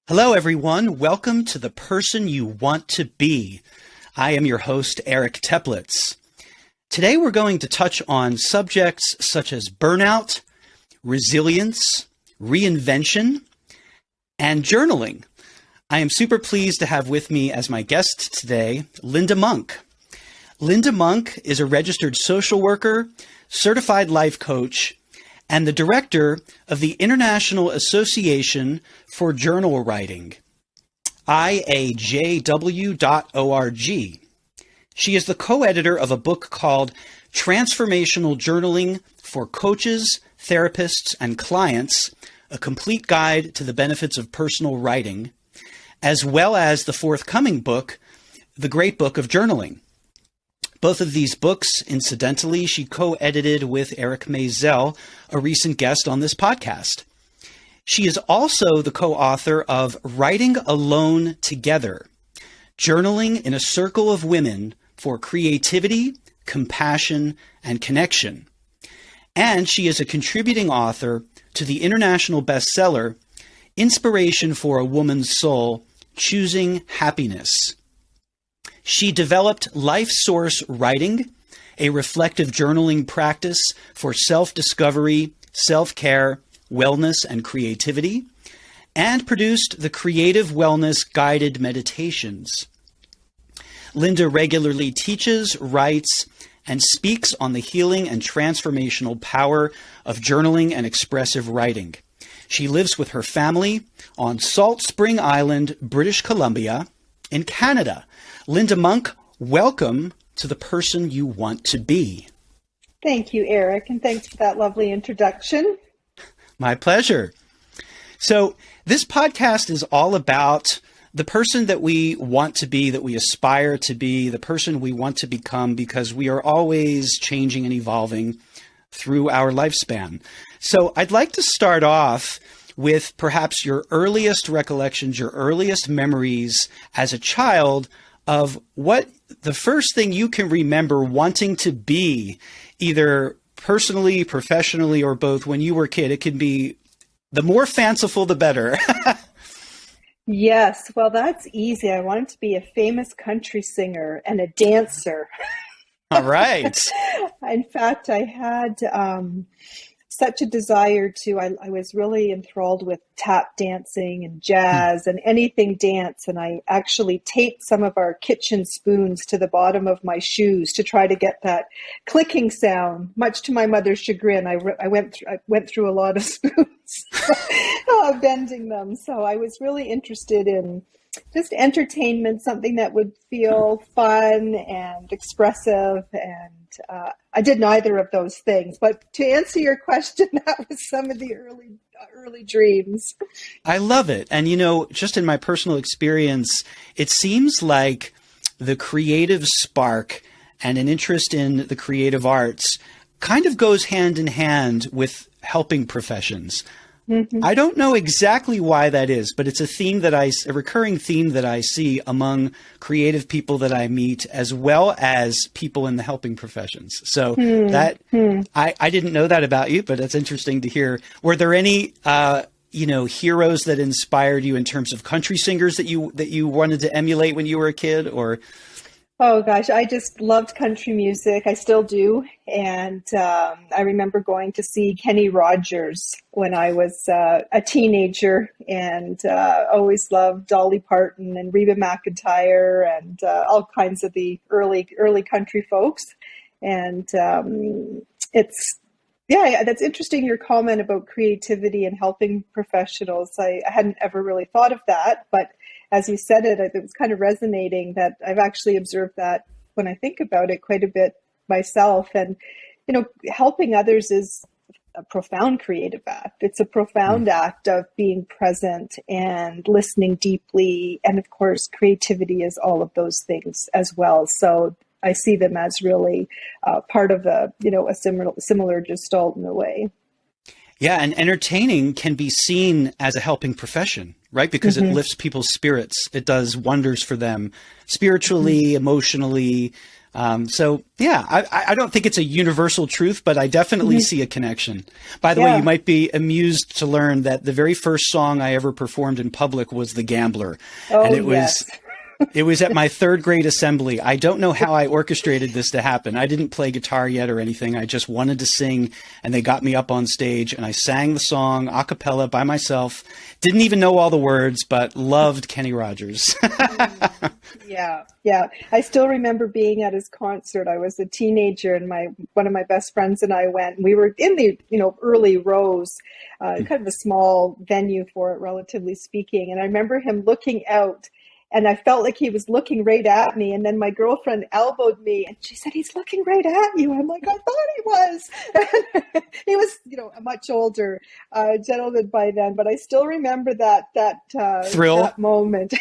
Hello, everyone. Welcome to The Person You Want to Be. I am your host, Eric Teplitz. Today, we're going to touch on subjects such as burnout, resilience, reinvention, and journaling. I am super pleased to have with me as my guest today, Lynda Monk. Lynda Monk is a registered social worker, certified life coach, and the director of the International Association for Journal Writing, IAJW.org. She is the co-editor of a book called Transformational Journaling for Coaches, Therapists, and Clients, a complete guide to the benefits of personal writing, as well as the forthcoming book, The Great Book of Journaling. Both of these books, incidentally, she co-edited with Eric Maisel, a recent guest on this podcast. She is also the co-author of Writing Alone Together, Journaling in a Circle of Women for Creativity, Compassion, and Connection. And she is a contributing author to the international bestseller, Inspiration for a Woman's Soul, Choosing Happiness. She developed Life Source Writing, a reflective journaling practice for self-discovery, self-care, wellness, and creativity, and produced the Creative Wellness Guided Meditations. Lynda regularly teaches, writes, and speaks on the healing and transformational power of journaling and expressive writing. She lives with her family on Salt Spring Island, British Columbia, in Canada. Lynda Monk, welcome to The Person You Want to Be. Thank you, Eric, and thanks for that lovely introduction. My pleasure. So this podcast is all about the person that we want to be, that we aspire to be, the person we want to become, because we are always changing and evolving through our lifespan. So I'd like to start off with perhaps your earliest recollections, your earliest memories as a child of what the first thing you can remember wanting to be, either personally, professionally, or both when you were a kid. It can be the more fanciful, the better. Yes, well, that's easy. I wanted to be a famous country singer and a dancer. All right. In fact, I had such a desire to, I was really enthralled with tap dancing and jazz and anything dance. And I actually taped some of our kitchen spoons to the bottom of my shoes to try to get that clicking sound, much to my mother's chagrin. I went through a lot of spoons, bending them. So I was really interested in just entertainment, something that would feel fun and expressive. And I did neither of those things. But to answer your question, that was some of the early dreams. I love it. And, you know, just in my personal experience, it seems like the creative spark and an interest in the creative arts kind of goes hand in hand with helping professions. Mm-hmm. I don't know exactly why that is, but it's a recurring theme that I see among creative people that I meet, as well as people in the helping professions. So I didn't know that about you, but it's interesting to hear. Were there any, heroes that inspired you in terms of country singers that you wanted to emulate when you were a kid, or? Oh gosh, I just loved country music. I still do. And I remember going to see Kenny Rogers when I was a teenager, and always loved Dolly Parton and Reba McEntire and all kinds of the early country folks. And that's interesting, your comment about creativity and helping professionals. I hadn't ever really thought of that, but as you said it was kind of resonating that I've actually observed that when I think about it quite a bit myself. And, helping others is a profound creative act. It's a profound act of being present and listening deeply. And of course, creativity is all of those things as well. So I see them as really part of a similar gestalt in a way. Yeah, and entertaining can be seen as a helping profession, right? Because it lifts people's spirits. It does wonders for them spiritually, emotionally, So yeah, I don't think it's a universal truth, but I definitely see a connection. By the way, you might be amused to learn that the very first song I ever performed in public was The Gambler. And it was at my third grade assembly. I don't know how I orchestrated this to happen. I didn't play guitar yet or anything. I just wanted to sing, and they got me up on stage, and I sang the song a cappella by myself. Didn't even know all the words, but loved Kenny Rogers. Yeah. I still remember being at his concert. I was a teenager, and one of my best friends and I went. We were in the early rows, kind of a small venue for it, relatively speaking. And I remember him looking out. And I felt like he was looking right at me. And then my girlfriend elbowed me and she said, "He's looking right at you." I'm like, "I thought he was." He was, a much older gentleman by then. But I still remember that thrill, that moment.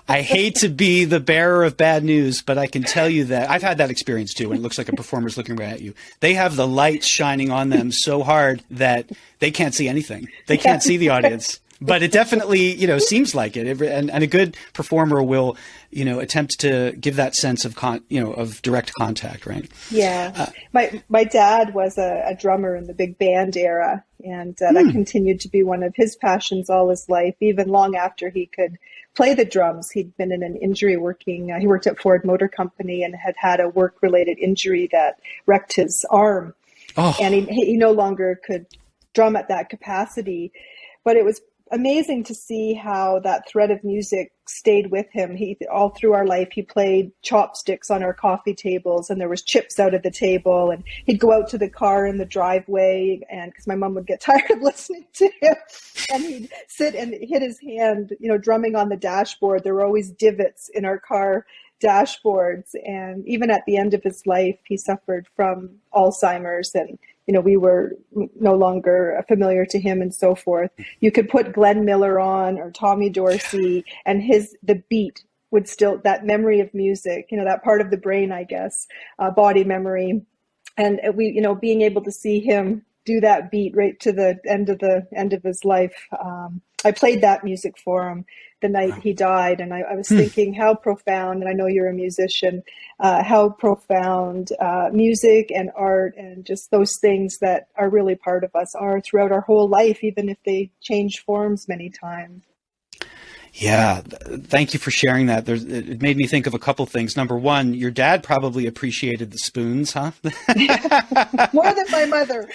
I hate to be the bearer of bad news, but I can tell you that I've had that experience too. When it looks like a performer's looking right at you, they have the lights shining on them so hard that they can't see anything. They can't see the audience. But it definitely, seems like it. And a good performer will, attempt to give that sense of of direct contact, right? Yeah. My dad was a drummer in the big band era, and that continued to be one of his passions all his life, even long after he could play the drums. He'd been in an injury working. He worked at Ford Motor Company and had a work-related injury that wrecked his arm. Oh. And he no longer could drum at that capacity. But it was amazing to see how that thread of music stayed with him. All through our life, he played chopsticks on our coffee tables, and there was chips out of the table, and he'd go out to the car in the driveway, and because my mom would get tired of listening to him, and he'd sit and hit his hand, drumming on the dashboard. There were always divots in our car dashboards, and even at the end of his life, he suffered from Alzheimer's, and we were no longer familiar to him and so forth. You could put Glenn Miller on or Tommy Dorsey, and the beat would still, that memory of music, that part of the brain, I guess, body memory. And being able to see him do that beat right to the end of his life. I played that music for him the night he died, and I was thinking how profound, and I know you're a musician, how profound music and art and just those things that are really part of us are throughout our whole life, even if they change forms many times. Yeah, thank you for sharing that. It made me think of a couple things. Number one, your dad probably appreciated the spoons, huh? More than my mother.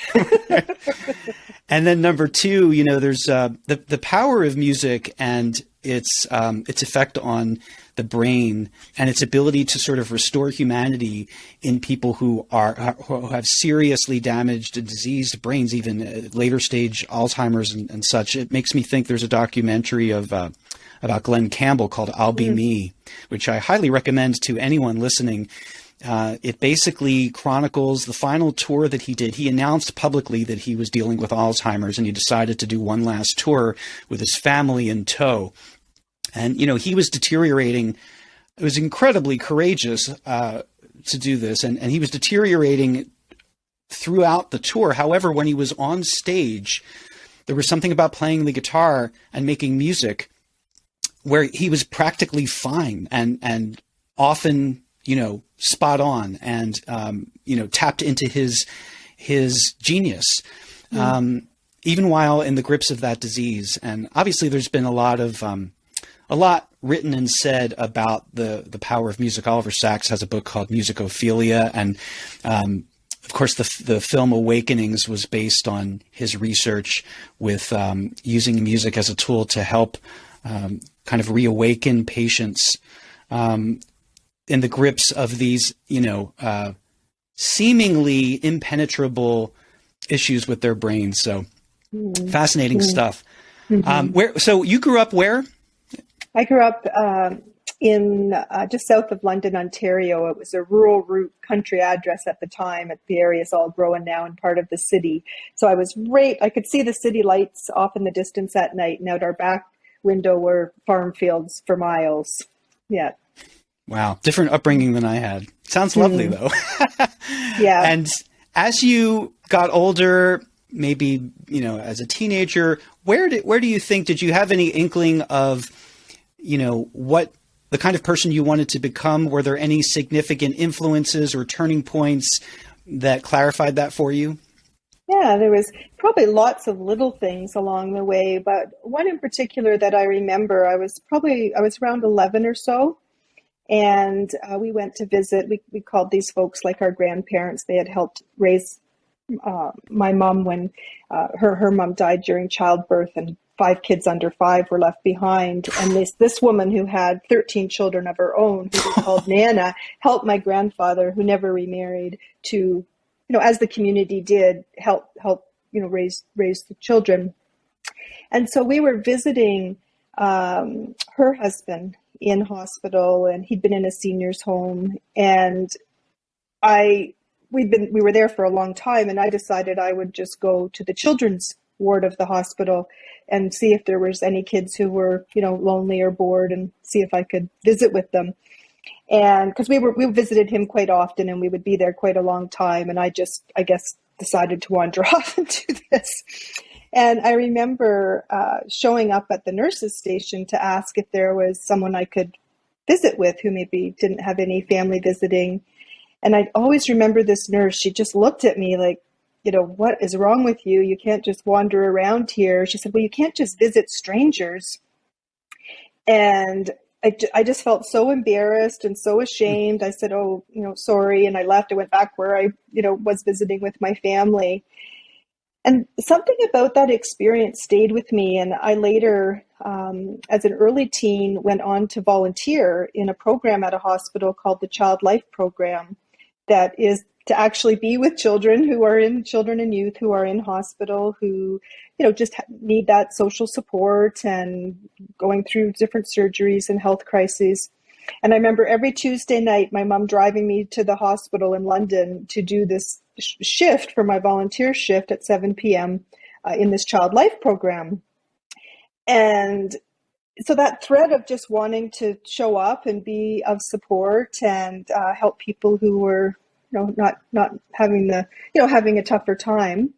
And then number two, there's the power of music and its effect on the brain and its ability to sort of restore humanity in people who have seriously damaged and diseased brains, even later stage Alzheimer's and such. It makes me think there's a documentary about Glenn Campbell called "I'll Be Me," which I highly recommend to anyone listening. It basically chronicles the final tour that he did. He announced publicly that he was dealing with Alzheimer's, and he decided to do one last tour with his family in tow. And, he was deteriorating. It was incredibly courageous to do this, and he was deteriorating throughout the tour. However, when he was on stage, there was something about playing the guitar and making music where he was practically fine and often, spot on and, tapped into his genius, even while in the grips of that disease. And obviously there's been a lot written and said about the power of music. Oliver Sacks has a book called Musicophilia. And, of course, the film Awakenings was based on his research with using music as a tool to help kind of reawaken patients in the grips of these, seemingly impenetrable issues with their brains. So fascinating stuff. So you grew up where? I grew up in just south of London, Ontario. It was a rural route country address at the time. The area is all growing now and part of the city. So I could see the city lights off in the distance at night, and out our back window were farm fields for miles. Yeah. Wow. Different upbringing than I had. Sounds lovely though. Yeah. And as you got older, maybe, as a teenager, where do you think, did you have any inkling of, what the kind of person you wanted to become? Were there any significant influences or turning points that clarified that for you? Yeah, there was probably lots of little things along the way, but one in particular that I remember, I was around 11 or so, and we went to visit. We called these folks like our grandparents. They had helped raise my mom when her mom died during childbirth, and 5 kids under 5 were left behind. And this woman who had 13 children of her own, who we called Nana, helped my grandfather, who never remarried, to, as the community did, help raise the children. And so we were visiting her husband in hospital, and he'd been in a senior's home, and we were there for a long time, and I decided I would just go to the children's ward of the hospital and see if there was any kids who were, lonely or bored, and see if I could visit with them. And because we visited him quite often, and we would be there quite a long time, and I guess, decided to wander off and do this. And I remember showing up at the nurse's station to ask if there was someone I could visit with who maybe didn't have any family visiting. And I always remember this nurse. She just looked at me like, what is wrong with you? You can't just wander around here. She said, well, you can't just visit strangers. And I just felt so embarrassed and so ashamed. I said, oh, sorry. And I left. I went back where I, was visiting with my family. And something about that experience stayed with me. And I later, as an early teen, went on to volunteer in a program at a hospital called the Child Life Program, that is to actually be with children and youth who are in hospital, who, just need that social support and going through different surgeries and health crises. And I remember every Tuesday night, my mom driving me to the hospital in London to do this shift for my volunteer shift at 7 p.m. In this Child Life Program. And so that thread of just wanting to show up and be of support and help people who were, not having having a tougher time.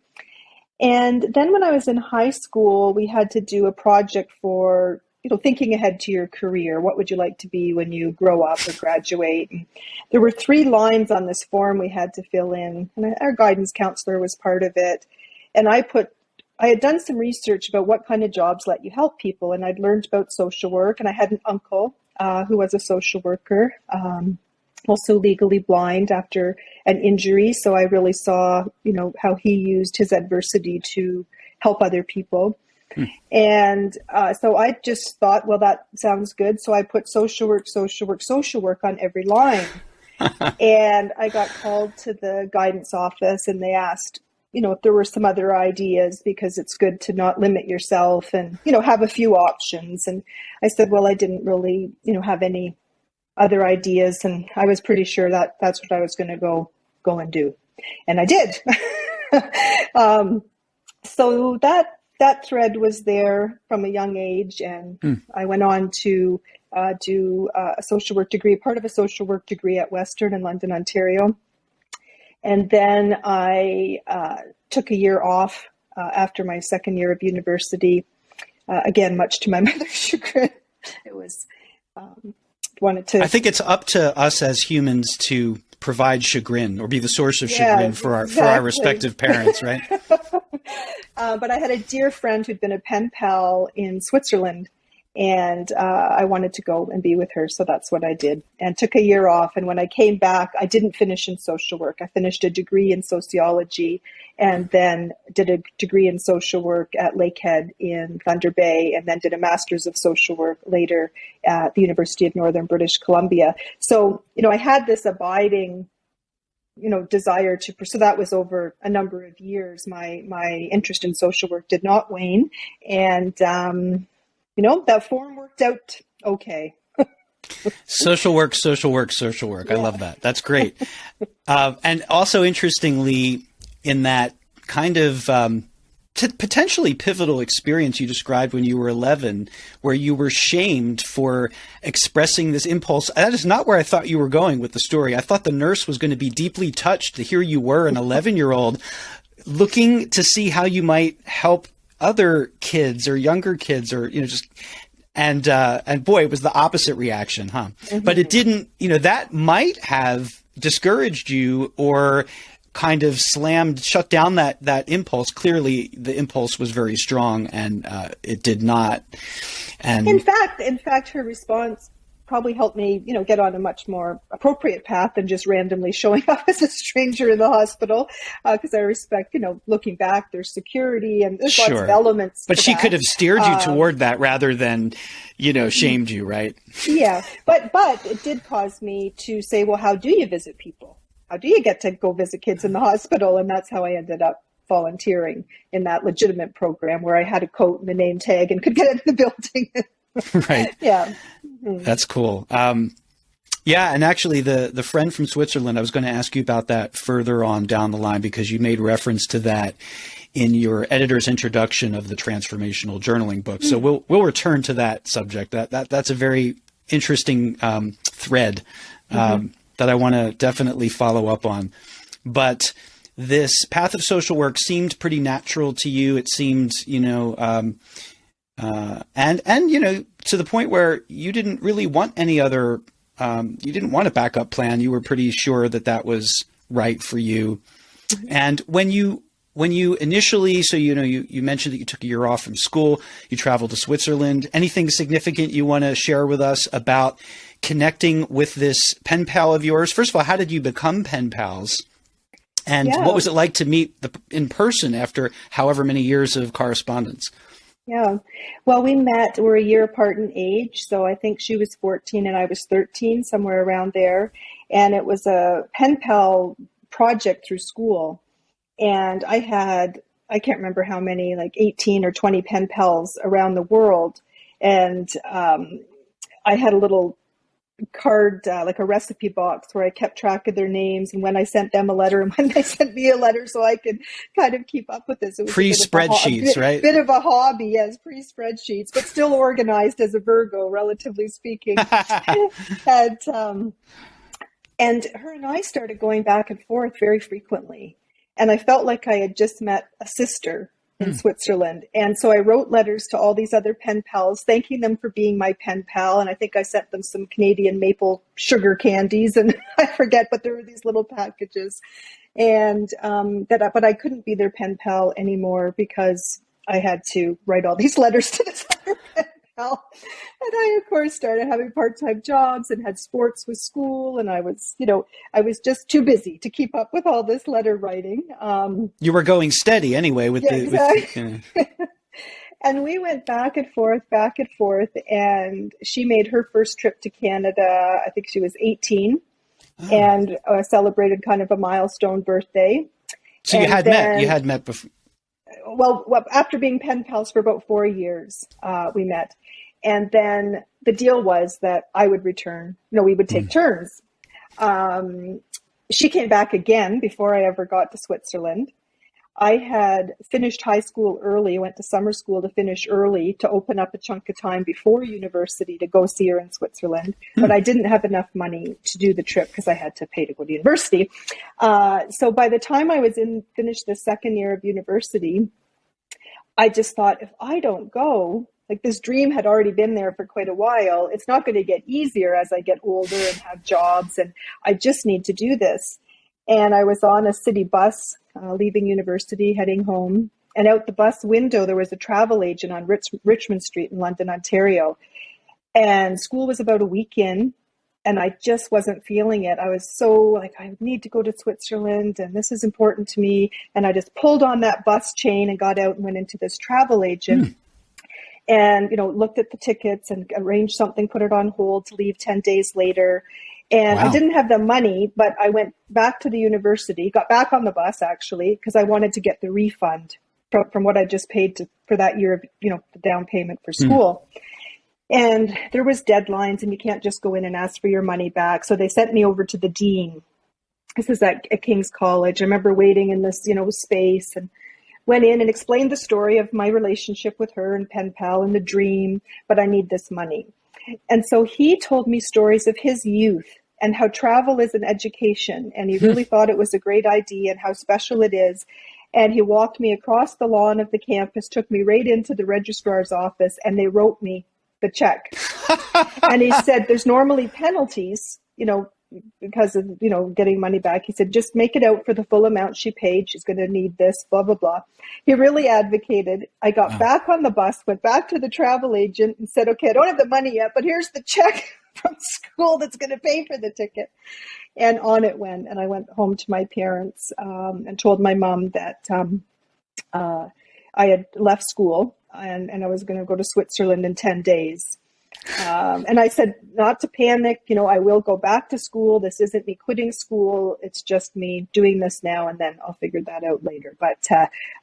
And then when I was in high school, we had to do a project for, thinking ahead to your career. What would you like to be when you grow up or graduate? And there were 3 lines on this form we had to fill in, and our guidance counselor was part of it. And I had done some research about what kind of jobs let you help people, and I'd learned about social work, and I had an uncle who was a social worker, also legally blind after an injury. So I really saw, how he used his adversity to help other people. And so I just thought, well, that sounds good. So I put social work on every line. And I got called to the guidance office, and they asked, if there were some other ideas, because it's good to not limit yourself and, have a few options. And I said, well, I didn't really, have any other ideas. And I was pretty sure that that's what I was going to go and do. And I did. So that thread was there from a young age. And I went on to do a social work degree, part of a social work degree at Western in London, Ontario. And then I took a year off after my second year of university. Again, much to my mother's chagrin. It was wanted to. I think it's up to us as humans to provide chagrin or be the source of chagrin for our respective parents, right? But I had a dear friend who'd been a pen pal in Switzerland, and I wanted to go and be with her. So that's what I did, and took a year off. And when I came back, I didn't finish in social work. I finished a degree in sociology, and then did a degree in social work at Lakehead in Thunder Bay, and then did a master's of social work later at the University of Northern British Columbia. So, I had this abiding, desire to pursue. That was over a number of years. My interest in social work did not wane. And, that form worked out okay. Social work. Yeah. I love that. That's great. And also interestingly, in that kind of potentially pivotal experience you described when you were 11, where you were shamed for expressing this impulse. That is not where I thought you were going with the story. I thought the nurse was going to be deeply touched to hear you were an 11-year-old looking to see how you might help other kids or younger kids, or, just And boy, it was the opposite reaction, huh? But it didn't, that might have discouraged you or kind of shut down that impulse. Clearly the impulse was very strong, and it did not. And in fact, her response probably helped me, get on a much more appropriate path than just randomly showing up as a stranger in the hospital. Because I respect, looking back, there's security and there's lots of elements. But she could have steered you toward that rather than, shamed you, right? Yeah, but it did cause me to say, well, how do you visit people? How do you get to go visit kids in the hospital? And that's how I ended up volunteering in that legitimate program where I had a coat and a name tag and could get into the building. Right. Yeah. That's cool. Yeah. And actually the friend from Switzerland, I was going to ask you about that further on down the line, because you made reference to that in your editor's introduction of the Transformational Journaling book. So we'll return to that subject. That's a very interesting thread that I want to definitely follow up on. But this path of social work seemed pretty natural to you. It seemed, to the point where you didn't really want any other, you didn't want a backup plan. You were pretty sure that was right for you. And when you initially, so, you mentioned that you took a year off from school, you traveled to Switzerland. Anything significant you want to share with us about connecting with this pen pal of yours? First of all, how did you become pen pals? And what was it like to meet in person after however many years of correspondence? Yeah. Well, we're a year apart in age. So I think she was 14 and I was 13, somewhere around there. And it was a pen pal project through school. And I can't remember how many, like 18 or 20 pen pals around the world. And I had a little card, like a recipe box where I kept track of their names and when I sent them a letter and when they sent me a letter, so I could kind of keep up with this. It was pre-spreadsheets, right? Bit of a hobby, yes, pre-spreadsheets, but still organized as a Virgo, relatively speaking. And her and I started going back and forth very frequently. And I felt like I had just met a sister in Switzerland. And so I wrote letters to all these other pen pals, thanking them for being my pen pal. And I think I sent them some Canadian maple sugar candies, and I forget, but there were these little packages. And but I couldn't be their pen pal anymore because I had to write all these letters to this other pen pal. And I, of course, started having part-time jobs and had sports with school. And I was just too busy to keep up with all this letter writing. You were going steady anyway with exactly. And we went back and forth. And she made her first trip to Canada. I think she was 18 and celebrated kind of a milestone birthday. So you had met before. Well, after being pen pals for about 4 years, we met. And then the deal was that I would return. No, we would take turns. She came back again before I ever got to Switzerland. I had finished high school early, went to summer school to finish early to open up a chunk of time before university to go see her in Switzerland. But I didn't have enough money to do the trip because I had to pay to go to university. So by the time I was finished the second year of university, I just thought, if I don't go, like this dream had already been there for quite a while. It's not going to get easier as I get older and have jobs, and I just need to do this. And I was on a city bus, leaving university, heading home. And out the bus window, there was a travel agent on Richmond Street in London, Ontario. And school was about a week in, and I just wasn't feeling it. I was so like, I need to go to Switzerland, and this is important to me. And I just pulled on that bus chain and got out and went into this travel agent. And, looked at the tickets and arranged something, put it on hold to leave 10 days later. And I didn't have the money, but I went back to the university, got back on the bus actually, because I wanted to get the refund from what I just paid for that year of, the down payment for school. And there was deadlines and you can't just go in and ask for your money back. So they sent me over to the dean. This is at King's College. I remember waiting in this, space, and went in and explained the story of my relationship with her and pen pal and the dream, but I need this money. And so he told me stories of his youth and how travel is an education. And he really thought it was a great idea and how special it is. And he walked me across the lawn of the campus, took me right into the registrar's office, and they wrote me the check. And he said, there's normally penalties, because of, getting money back. He said, just make it out for the full amount she paid. She's going to need this, blah, blah, blah. He really advocated. I got back on the bus, went back to the travel agent and said, okay, I don't have the money yet, but here's the check from school that's going to pay for the ticket. And on it went. And I went home to my parents and told my mom that I had left school and I was going to go to Switzerland in 10 days. And I said, not to panic, I will go back to school. This isn't me quitting school. It's just me doing this now, and then I'll figure that out later. But,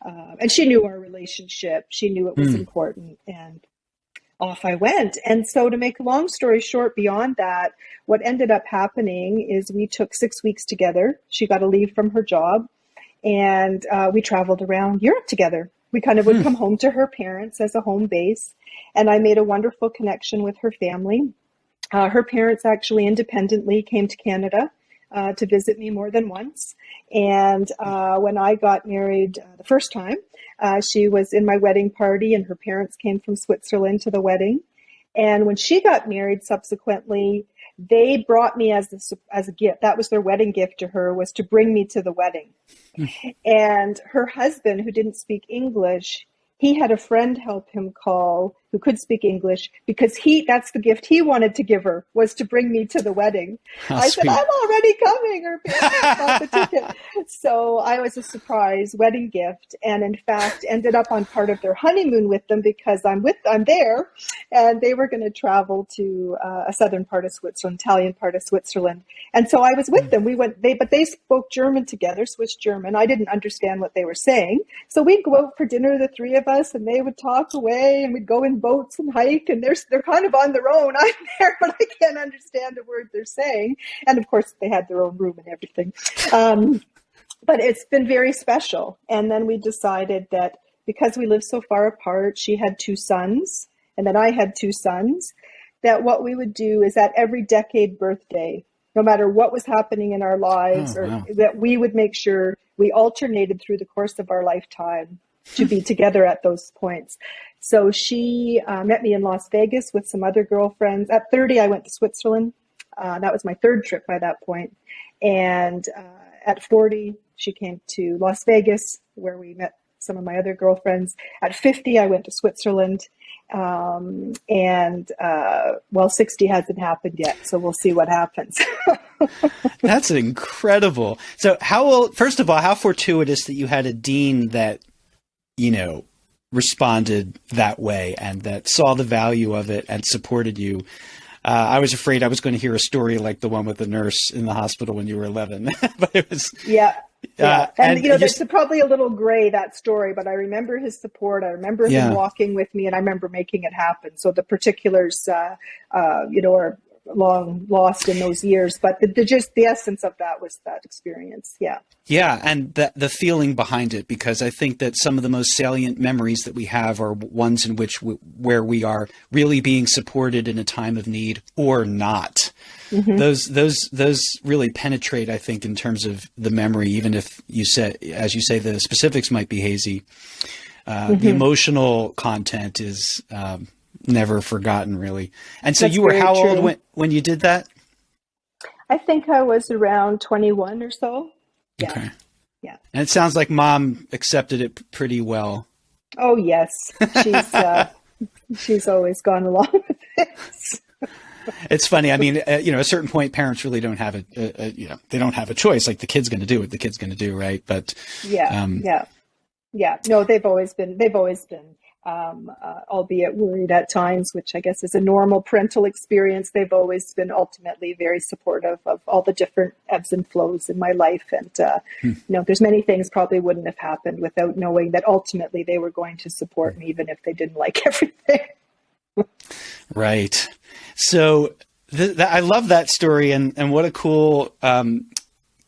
and she knew our relationship. She knew it was important, and off I went. And so to make a long story short, beyond that, what ended up happening is we took 6 weeks together. She got a leave from her job, and we traveled around Europe together. We kind of would come home to her parents as a home base. And I made a wonderful connection with her family. Her parents actually independently came to Canada to visit me more than once. And when I got married the first time, she was in my wedding party, and her parents came from Switzerland to the wedding. And when she got married subsequently, they brought me as a gift. That was their wedding gift to her, was to bring me to the wedding. And her husband, who didn't speak English, he had a friend help him call who could speak English, because that's the gift he wanted to give her, was to bring me to the wedding. I said, I'm already coming. Her parents bought the ticket. So I was a surprise wedding gift, and in fact ended up on part of their honeymoon with them, because I'm there, and they were going to travel to a southern part of Switzerland, Italian part of Switzerland. And so I was with them. But they spoke German together, Swiss German. I didn't understand what they were saying. So we'd go out for dinner, the three of us, and they would talk away, and we'd go in boats and hike, and they're kind of on their own. I'm there, but I can't understand a word they're saying. And of course, they had their own room and everything. But it's been very special. And then we decided that because we live so far apart, she had 2 sons, and then I had 2 sons, that what we would do is at every decade birthday, no matter what was happening in our lives, that we would make sure we alternated through the course of our lifetime to be together at those points. So she met me in Las Vegas with some other girlfriends. At 30, I went to Switzerland. That was my 3rd trip by that point. And at 40, she came to Las Vegas, where we met some of my other girlfriends. At 50, I went to Switzerland. 60 hasn't happened yet, so we'll see what happens. That's incredible. So first of all, how fortuitous that you had a dean that, responded that way and that saw the value of it and supported you. I was afraid I was going to hear a story like the one with the nurse in the hospital when you were 11, but it was, and that's probably a little gray, that story, but I remember his support. I remember him walking with me, and I remember making it happen. So the particulars, are long lost in those years, but the essence of that was that experience. Yeah, and the feeling behind it, because I think that some of the most salient memories that we have are ones in which where we are really being supported in a time of need or not. Mm-hmm. Those really penetrate, I think, in terms of the memory, even if as you say, the specifics might be hazy. The emotional content is never forgotten, really. And so you were how old when you did that? I think I was around 21 or so. Yeah. Okay. Yeah. And it sounds like Mom accepted it pretty well. Oh, yes. She's always gone along with this. It's funny. I mean, at a certain point, parents really don't have they don't have a choice. Like, the kid's going to do what the kid's going to do, right? But yeah. No, they've always been, albeit worried at times, which I guess is a normal parental experience. They've always been ultimately very supportive of all the different ebbs and flows in my life. And, there's many things probably wouldn't have happened without knowing that ultimately they were going to support me, even if they didn't like everything. Right. So I love that story, and what a cool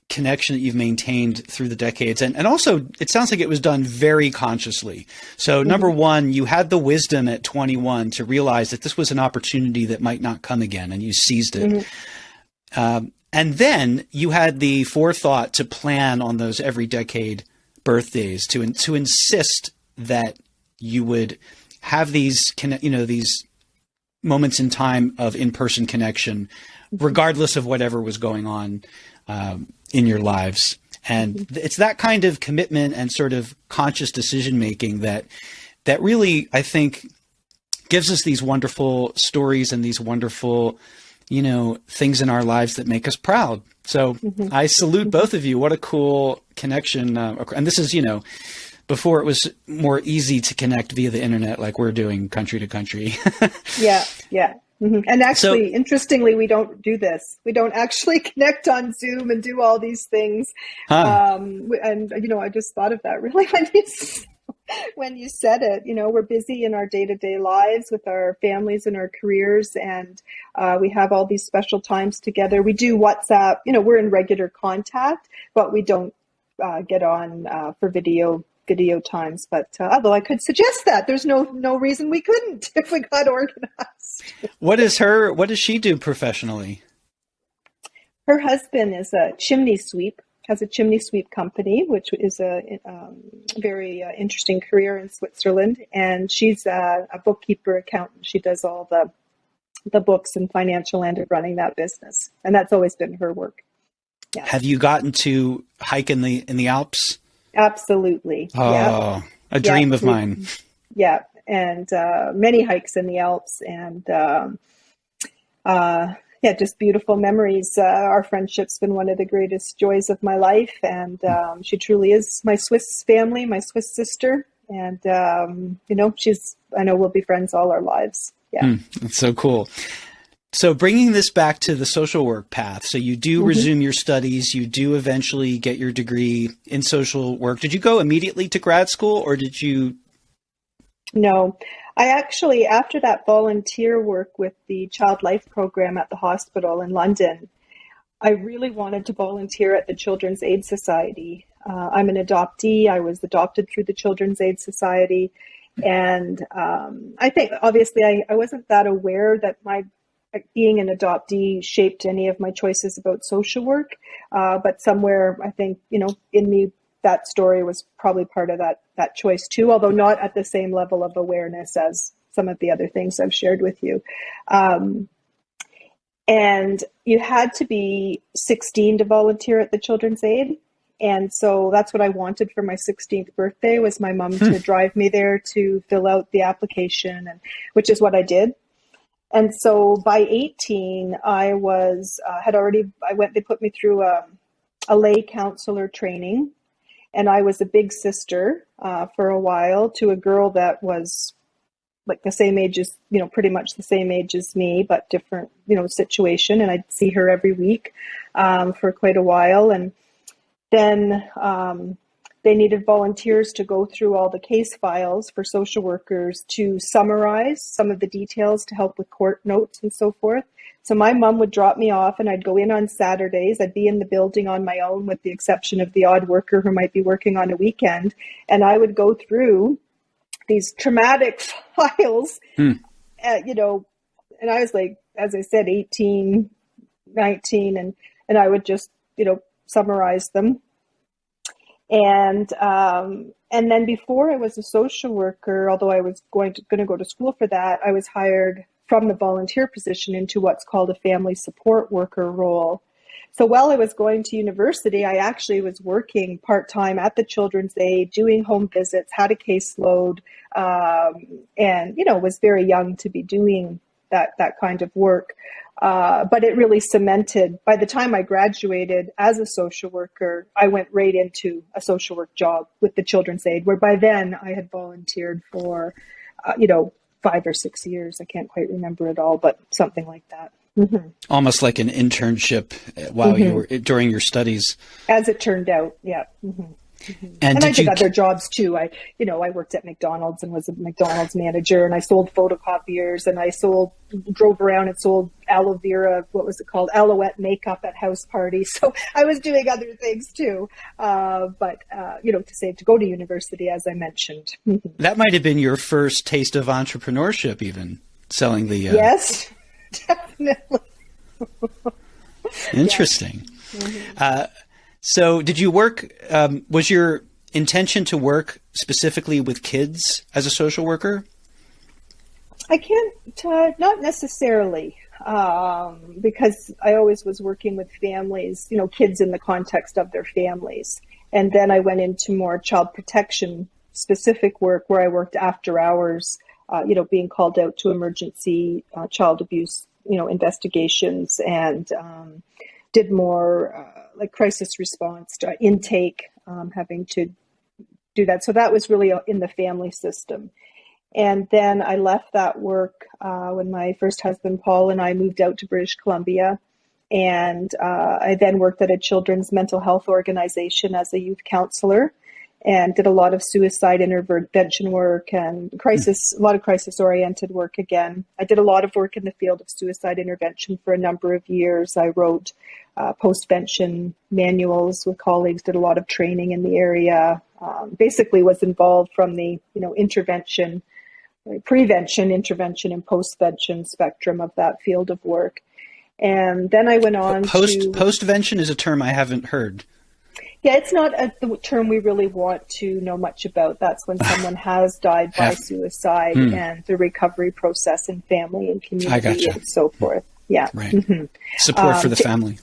connection that you've maintained through the decades. And also, it sounds like it was done very consciously. So number one, you had the wisdom at 21 to realize that this was an opportunity that might not come again, and you seized it. And then you had the forethought to plan on those every decade birthdays, to insist that you would have these moments in time of in-person connection, regardless of whatever was going on in your lives. And it's that kind of commitment and sort of conscious decision making that really, I think, gives us these wonderful stories and these wonderful, things in our lives that make us proud. So I salute both of you. What a cool connection. And this is, before it was more easy to connect via the internet, like we're doing country to country. Yeah. And actually, interestingly, we don't do this. We don't actually connect on Zoom and do all these things. And, I just thought of that really when you said it. We're busy in our day-to-day lives with our families and our careers, and we have all these special times together. We do WhatsApp. We're in regular contact, but we don't get on for video times. But although I could suggest that, there's no reason we couldn't if we got organized. What does she do professionally? Her husband is a chimney sweep, has a chimney sweep company, which is a very interesting career in Switzerland. And she's a bookkeeper accountant. She does all the books and financial end of running that business. And that's always been her work. Yeah. Have you gotten to hike in the Alps? Absolutely. Oh, yeah. A dream of mine. Yeah. And many hikes in the Alps, and just beautiful memories. Our friendship's been one of the greatest joys of my life. And she truly is my Swiss family, my Swiss sister. And, I know we'll be friends all our lives. Yeah. That's so cool. So bringing this back to the social work path, so you do resume your studies, you do eventually get your degree in social work. Did you go immediately to grad school, or did you? No, I actually, after that volunteer work with the Child Life Program at the hospital in London, I really wanted to volunteer at the Children's Aid Society. I'm an adoptee. I was adopted through the Children's Aid Society. And I think, obviously, I wasn't that aware that my being an adoptee shaped any of my choices about social work. But somewhere, I think, in me, that story was probably part of that choice too, although not at the same level of awareness as some of the other things I've shared with you. And you had to be 16 to volunteer at the Children's Aid. And so that's what I wanted for my 16th birthday, was my mom to drive me there to fill out the application, and which is what I did. And so by 18, I was, they put me through a lay counselor training, and I was a big sister for a while to a girl that was like the same age as, pretty much the same age as me, but different, situation. And I'd see her every week for quite a while. And then they needed volunteers to go through all the case files for social workers to summarize some of the details to help with court notes and so forth. So my mom would drop me off, and I'd go in on Saturdays. I'd be in the building on my own, with the exception of the odd worker who might be working on a weekend. And I would go through these traumatic files, and I was like, as I said, 18, 19, and I would just, summarize them. And then before I was a social worker, although I was going to go to school for that, I was hired from the volunteer position into what's called a family support worker role. So while I was going to university, I actually was working part-time at the Children's Aid, doing home visits, had a caseload, and, was very young to be doing that kind of work. But it really cemented, by the time I graduated as a social worker, I went right into a social work job with the Children's Aid, where by then I had volunteered for, 5 or 6 years. I can't quite remember it all, but something like that. Mm-hmm. Almost like an internship while you were during your studies. As it turned out, yeah. Mm-hmm. Mm-hmm. And I did other jobs too. I worked at McDonald's and was a McDonald's manager, and I sold photocopiers, and I drove around and sold aloe vera, what was it called? Alouette makeup at house parties. So I was doing other things too. But to go to university, as I mentioned. That might have been your first taste of entrepreneurship, even selling the. Yes, definitely. Interesting. Yeah. Mm-hmm. So did you work, was your intention to work specifically with kids as a social worker? I can't, not necessarily, because I always was working with families, kids in the context of their families. And then I went into more child protection specific work where I worked after hours, being called out to emergency child abuse, investigations, and did more like crisis response intake, having to do that. So that was really in the family system. And then I left that work when my first husband, Paul, and I moved out to British Columbia. And I then worked at a children's mental health organization as a youth counselor and did a lot of suicide intervention work and a lot of crisis-oriented work again. I did a lot of work in the field of suicide intervention for a number of years. I wrote postvention manuals with colleagues, did a lot of training in the area, basically was involved from the prevention, intervention, and postvention spectrum of that field of work. And then I went on Postvention is a term I haven't heard. Yeah, it's not the term we really want to know much about. That's when someone has died by suicide and the recovery process in family and community and so forth. Yeah. Right. Mm-hmm. Support for the family.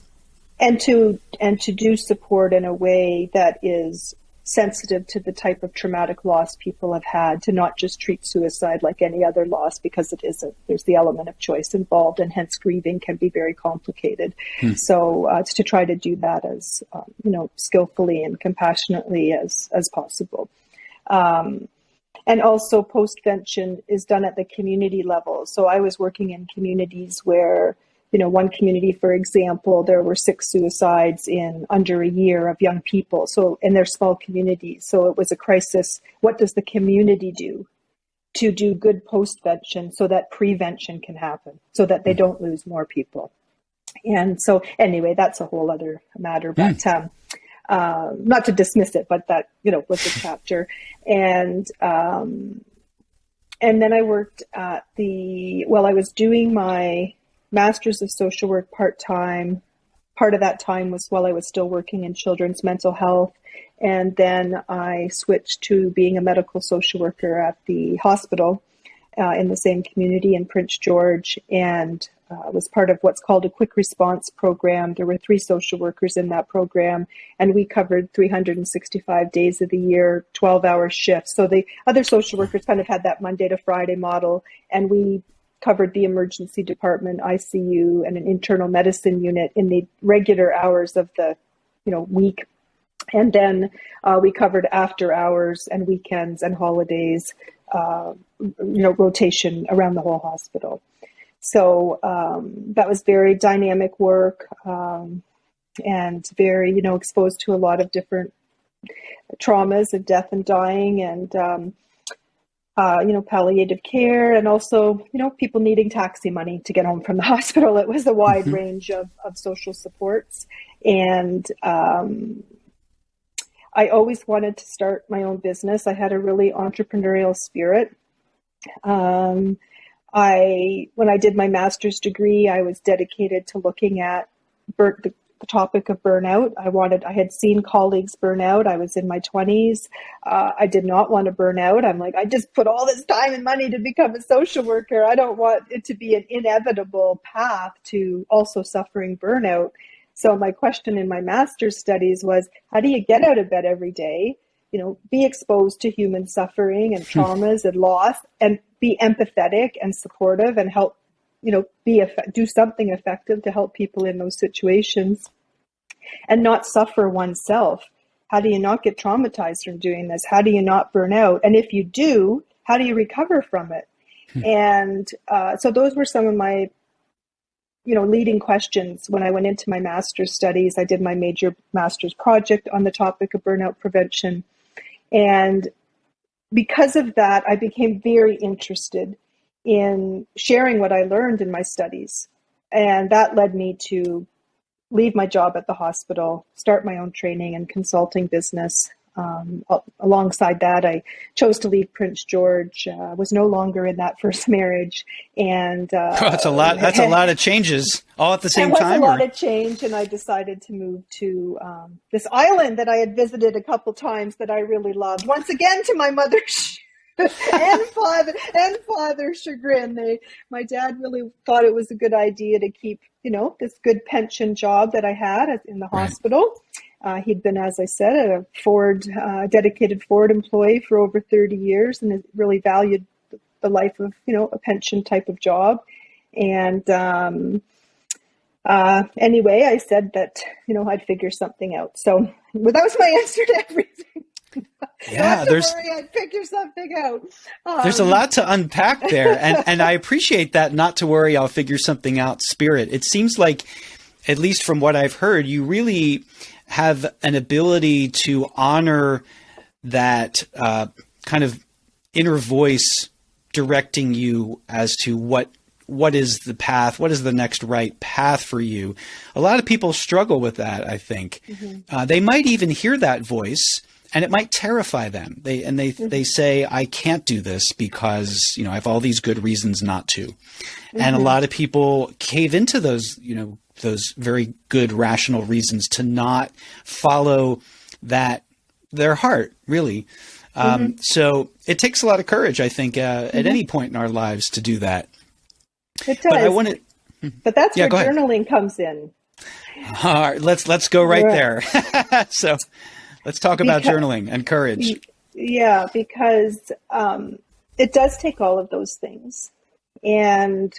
And to do support in a way that is sensitive to the type of traumatic loss people have had, to not just treat suicide like any other loss, because it isn't. There's the element of choice involved, and hence grieving can be very complicated. So it's to try to do that as skillfully and compassionately as possible. And also postvention is done at the community level. So I was working in communities where, one community, for example, there were 6 suicides in under a year of young people. So in their small communities. So it was a crisis. What does the community do to do good postvention so that prevention can happen, so that they don't lose more people? And so anyway, that's a whole other matter, but not to dismiss it, but that, was a chapter. And then I worked at I was doing my Master's of Social Work part-time. Part of that time was while I was still working in children's mental health. And then I switched to being a medical social worker at the hospital in the same community in Prince George, and was part of what's called a quick response program. There were 3 social workers in that program, and we covered 365 days of the year, 12-hour shifts. So the other social workers kind of had that Monday to Friday model, and we covered the emergency department, ICU, and an internal medicine unit in the regular hours of the week. And then we covered after hours and weekends and holidays, rotation around the whole hospital. So that was very dynamic work and very, exposed to a lot of different traumas of death and dying, and palliative care, and also, people needing taxi money to get home from the hospital. It was a wide range of social supports. And I always wanted to start my own business. I had a really entrepreneurial spirit. When I did my master's degree, I was dedicated to looking at the topic of burnout. I had seen colleagues burn out. I was in my 20s. I did not want to burn out. I'm like, I just put all this time and money to become a social worker. I don't want it to be an inevitable path to also suffering burnout. So my question in my master's studies was, how do you get out of bed every day, be exposed to human suffering and traumas and loss, and be empathetic and supportive and help, do something effective to help people in those situations and not suffer oneself? How do you not get traumatized from doing this? How do you not burn out? And if you do, how do you recover from it? And so those were some of my leading questions when I went into my master's studies. I did my major master's project on the topic of burnout prevention. And because of that, I became very interested in sharing what I learned in my studies. And that led me to leave my job at the hospital, start my own training and consulting business. Alongside that, I chose to leave Prince George, was no longer in that first marriage. And that's a lot. That's a lot of changes all at the same time. It was a lot of change, and I decided to move to this island that I had visited a couple times that I really loved. Once again, to my mother's and father chagrin. My dad really thought it was a good idea to keep, this good pension job that I had in the Right. hospital. He'd been, as I said, a dedicated Ford employee for over 30 years, and really valued the life of, a pension type of job. And anyway, I said that, I'd figure something out. So that was my answer to everything. Yeah, Not to worry, I'd figure something out. there's a lot to unpack there. And I appreciate that not to worry, I'll figure something out spirit. It seems like, at least from what I've heard, you really have an ability to honor that kind of inner voice directing you as to what is the path, what is the next right path for you. A lot of people struggle with that, I think. Mm-hmm. They might even hear that voice and it might terrify them. They say, I can't do this because, I have all these good reasons not to. Mm-hmm. And a lot of people cave into those, those very good rational reasons to not follow their heart, really. Mm-hmm. So it takes a lot of courage, I think, at any point in our lives to do that. It does. But that's where journaling comes in. All right, let's go right there. So let's talk about journaling and courage. Yeah, because it does take all of those things. And,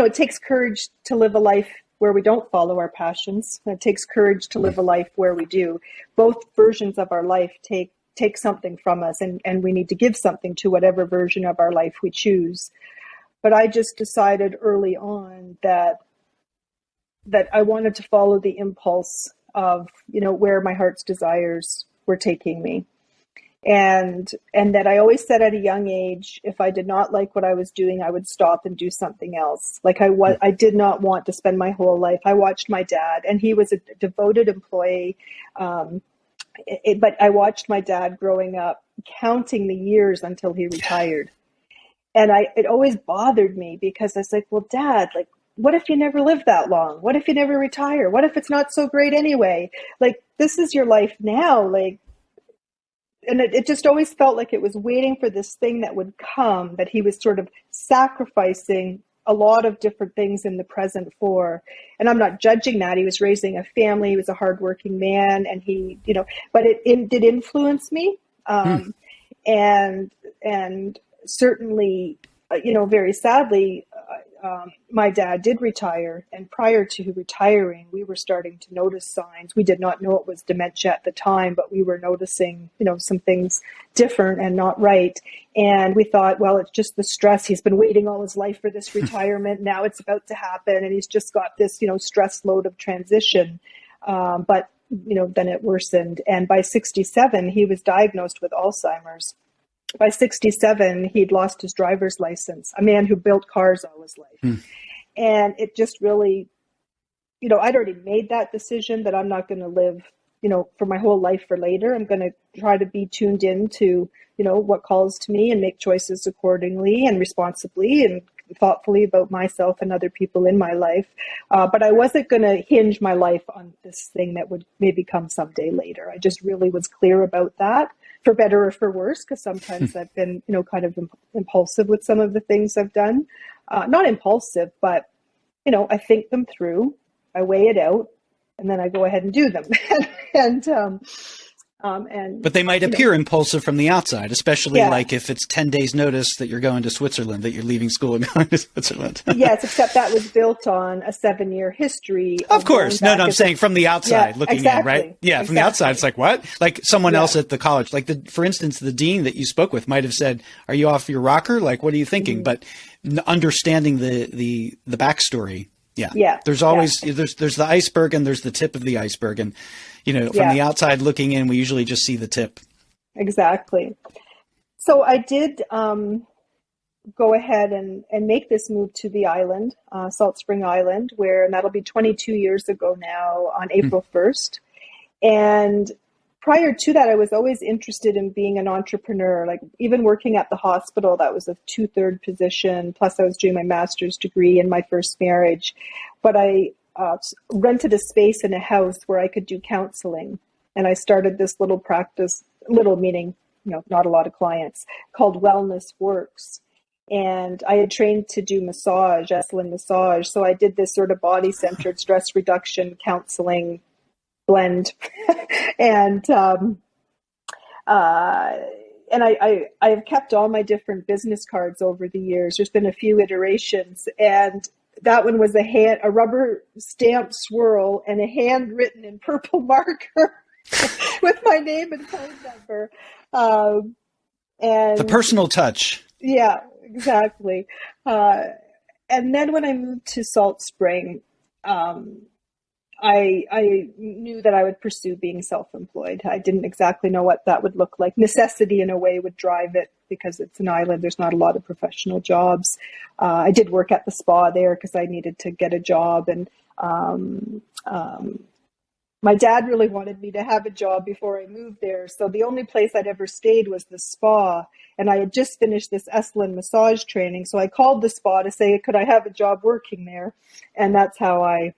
it takes courage to live a life where we don't follow our passions. It takes courage to live a life where we do. Both versions of our life take something from us, and we need to give something to whatever version of our life we choose. But I just decided early on that I wanted to follow the impulse of, where my heart's desires were taking me. And that I always said at a young age, if I did not like what I was doing, I would stop and do something else. Like I did not want to spend my whole life. I watched my dad, and he was a devoted employee. But I watched my dad growing up, counting the years until he retired. And it always bothered me because I was like, well, Dad, like, what if you never live that long? What if you never retire? What if it's not so great anyway? Like, this is your life now. Like, and it just always felt like it was waiting for this thing that would come, that he was sort of sacrificing a lot of different things in the present for. And I'm not judging that. He was raising a family. He was a hardworking man, and he, but it did influence me. And certainly, very sadly, my dad did retire. And prior to retiring, we were starting to notice signs. We did not know it was dementia at the time, but we were noticing, some things different and not right. And we thought, well, it's just the stress. He's been waiting all his life for this retirement. Now it's about to happen. And he's just got this, stress load of transition. But, then it worsened. And by 67, he was diagnosed with Alzheimer's. By 67, he'd lost his driver's license, a man who built cars all his life. And it just really, I'd already made that decision that I'm not going to live, for my whole life for later. I'm going to try to be tuned in to, what calls to me and make choices accordingly and responsibly and thoughtfully about myself and other people in my life. But I wasn't going to hinge my life on this thing that would maybe come someday later. I just really was clear about that. For better or for worse, because sometimes I've been, kind of impulsive with some of the things I've done. Not impulsive, but, I think them through, I weigh it out, and then I go ahead and do them. But they might appear impulsive from the outside, especially like if it's 10 days notice that you're going to Switzerland, that you're leaving school and going to Switzerland. Yes, except that was built on a 7-year history. Of course. No, I'm saying from the outside looking in, right? Yeah, from the outside, it's like, what? Like someone else at the college, like for instance, the dean that you spoke with might have said, are you off your rocker? Like, what are you thinking? But understanding the backstory. Yeah. There's always, there's the iceberg and there's the tip of the iceberg. And, from the outside looking in, we usually just see the tip. Exactly. So I did go ahead and make this move to the island, Salt Spring Island, and that'll be 22 years ago now on April 1st. And prior to that, I was always interested in being an entrepreneur, like even working at the hospital, that was a 2/3 position. Plus I was doing my master's degree in my first marriage. But I rented a space in a house where I could do counseling. And I started this little practice, little meaning not a lot of clients, called Wellness Works. And I had trained to do massage, Esalen massage. So I did this sort of body-centered stress reduction counseling blend. and I have kept all my different business cards over the years. There's been a few iterations, and that one was a rubber stamp swirl and a handwritten in purple marker with my name and phone number. And the personal touch. Yeah, exactly. And then when I moved to Salt Spring, I knew that I would pursue being self-employed. I didn't exactly know what that would look like. Necessity, in a way, would drive it because it's an island. There's not a lot of professional jobs. I did work at the spa there because I needed to get a job. And my dad really wanted me to have a job before I moved there. So the only place I'd ever stayed was the spa. And I had just finished this Esalen massage training. So I called the spa to say, could I have a job working there? And that's how I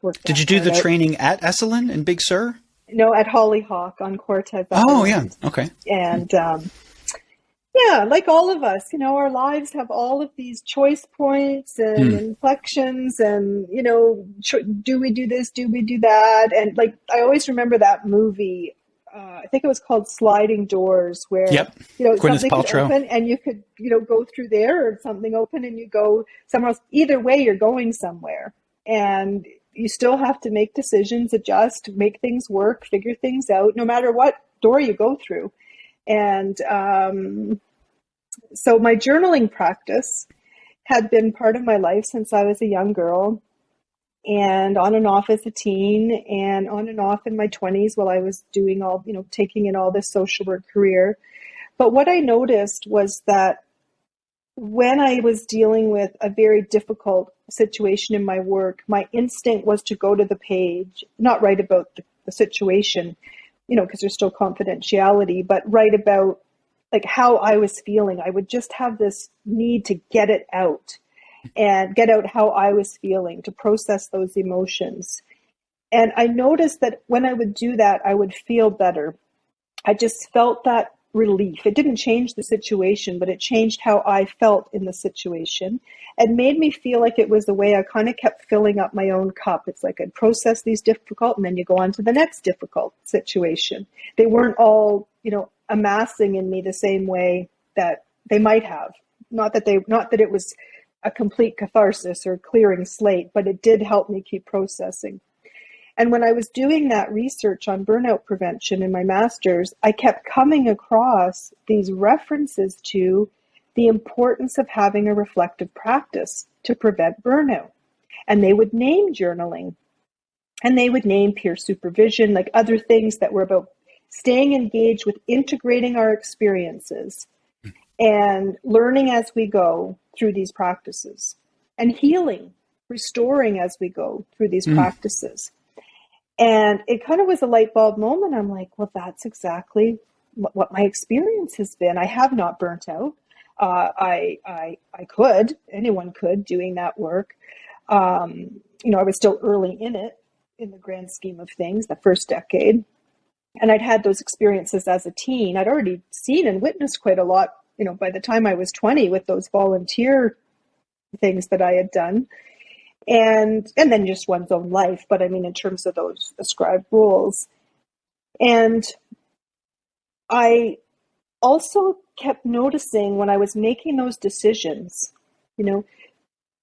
worked. Did you do the training at Esalen in Big Sur? No, at Hollyhock on Cortez Island. Oh, yeah. Okay. And yeah, like all of us, our lives have all of these choice points and inflections and, do we do this? Do we do that? And like, I always remember that movie. I think it was called Sliding Doors, where, something could open and you could, go through there, or something open and you go somewhere else. Either way, you're going somewhere, and you still have to make decisions, adjust, make things work, figure things out, no matter what door you go through. And so my journaling practice had been part of my life since I was a young girl, and on and off as a teen, and on and off in my 20s while I was doing all, taking in all this social work career. But what I noticed was that when I was dealing with a very difficult situation in my work, my instinct was to go to the page, not write about the situation, because there's still confidentiality, but write about like how I was feeling. I would just have this need to get it out and get out how I was feeling, to process those emotions. And I noticed that when I would do that, I would feel better. I just felt that relief. It didn't change the situation, but it changed how I felt in the situation and made me feel like it was the way I kind of kept filling up my own cup. It's like I'd process these difficult, and then you go on to the next difficult situation. They weren't all, amassing in me the same way that they might have. Not that it was a complete catharsis or clearing slate, but it did help me keep processing. And when I was doing that research on burnout prevention in my master's, I kept coming across these references to the importance of having a reflective practice to prevent burnout. And they would name journaling, and they would name peer supervision, like other things that were about staying engaged with integrating our experiences and learning as we go through these practices, and healing, restoring as we go through these practices. And it kind of was a light bulb moment. I'm like, well, that's exactly what my experience has been. I have not burnt out. Anyone could, doing that work. I was still early in it, in the grand scheme of things, the first decade. And I'd had those experiences as a teen. I'd already seen and witnessed quite a lot, by the time I was 20, with those volunteer things that I had done. And then just one's own life. But I mean, in terms of those ascribed rules. And I also kept noticing when I was making those decisions,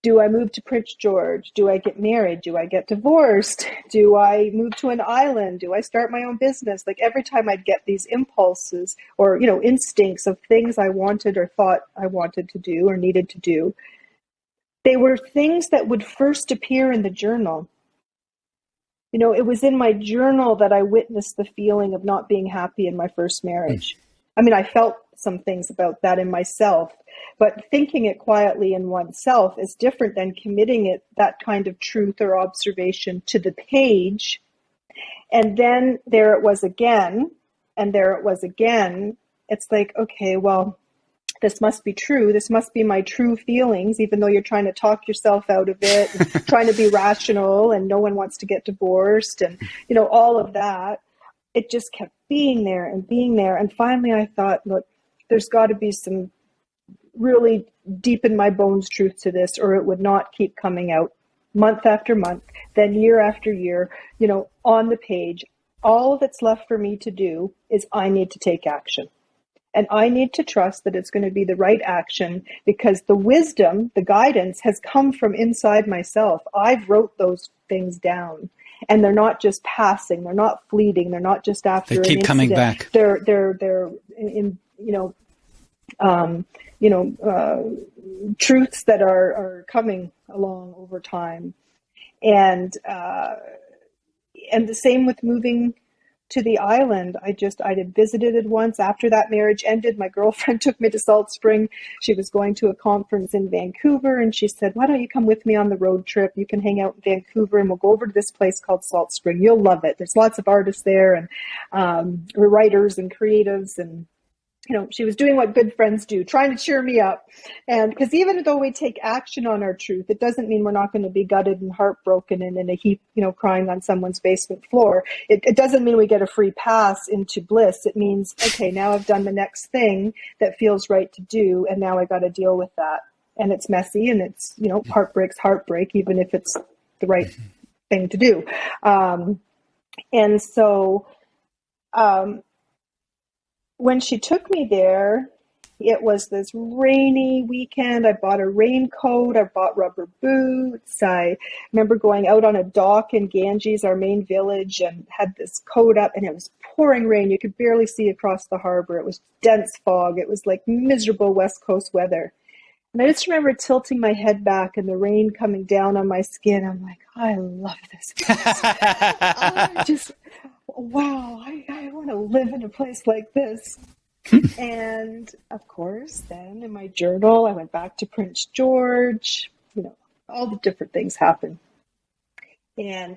do I move to Prince George? Do I get married? Do I get divorced? Do I move to an island? Do I start my own business? Like every time I'd get these impulses or, instincts of things I wanted or thought I wanted to do or needed to do, they were things that would first appear in the journal. It was in my journal that I witnessed the feeling of not being happy in my first marriage. I mean, I felt some things about that in myself, but thinking it quietly in oneself is different than committing that kind of truth or observation to the page. And then there it was again, and there it was again. It's like, okay, well, this must be true. This must be my true feelings, even though you're trying to talk yourself out of it, and trying to be rational, and no one wants to get divorced, and, all of that. it just kept being there and being there. And finally I thought, look, there's got to be some really deep in my bones truth to this, or it would not keep coming out month after month, then year after year, on the page. All that's left for me to do is I need to take action. And I need to trust that it's going to be the right action, because the wisdom, the guidance has come from inside myself. I've wrote those things down, and they're not just passing. They're not fleeting. They're not just after they keep an coming incident. back. They're truths that are coming along over time. And the same with moving to the island. I had visited it once. After that marriage ended, my girlfriend took me to Salt Spring. She was going to a conference in Vancouver, and she said, why don't you come with me on the road trip? You can hang out in Vancouver, and we'll go over to this place called Salt Spring. You'll love it. There's lots of artists there, and writers and creatives, and she was doing what good friends do, trying to cheer me up. And because even though we take action on our truth, it doesn't mean we're not going to be gutted and heartbroken and in a heap, crying on someone's basement floor. It doesn't mean we get a free pass into bliss. It means, okay, now I've done the next thing that feels right to do, and now I got to deal with that. And it's messy, and it's, heartbreak's heartbreak, even if it's the right thing to do. And so, when she took me there, it was this rainy weekend. I bought a raincoat. I bought rubber boots. I remember going out on a dock in Ganges, our main village, and had this coat up, and it was pouring rain. You could barely see across the harbor. It was dense fog. It was like miserable West Coast weather. And I just remember tilting my head back and the rain coming down on my skin. I'm like, I love this place. Wow, I want to live in a place like this. And of course, then in my journal, I went back to Prince George. All the different things happened. And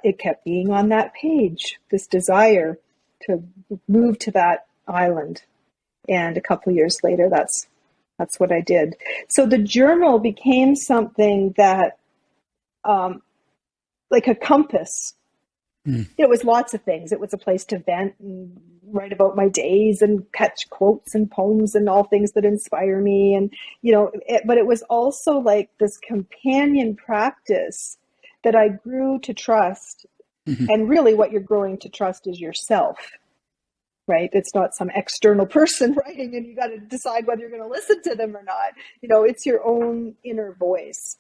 it kept being on that page, this desire to move to that island. And a couple of years later, that's what I did. So the journal became something that, like a compass. It was lots of things. It was a place to vent and write about my days and catch quotes and poems and all things that inspire me. And, but it was also like this companion practice that I grew to trust. Mm-hmm. And really what you're growing to trust is yourself, right? It's not some external person writing and you got to decide whether you're going to listen to them or not. It's your own inner voice.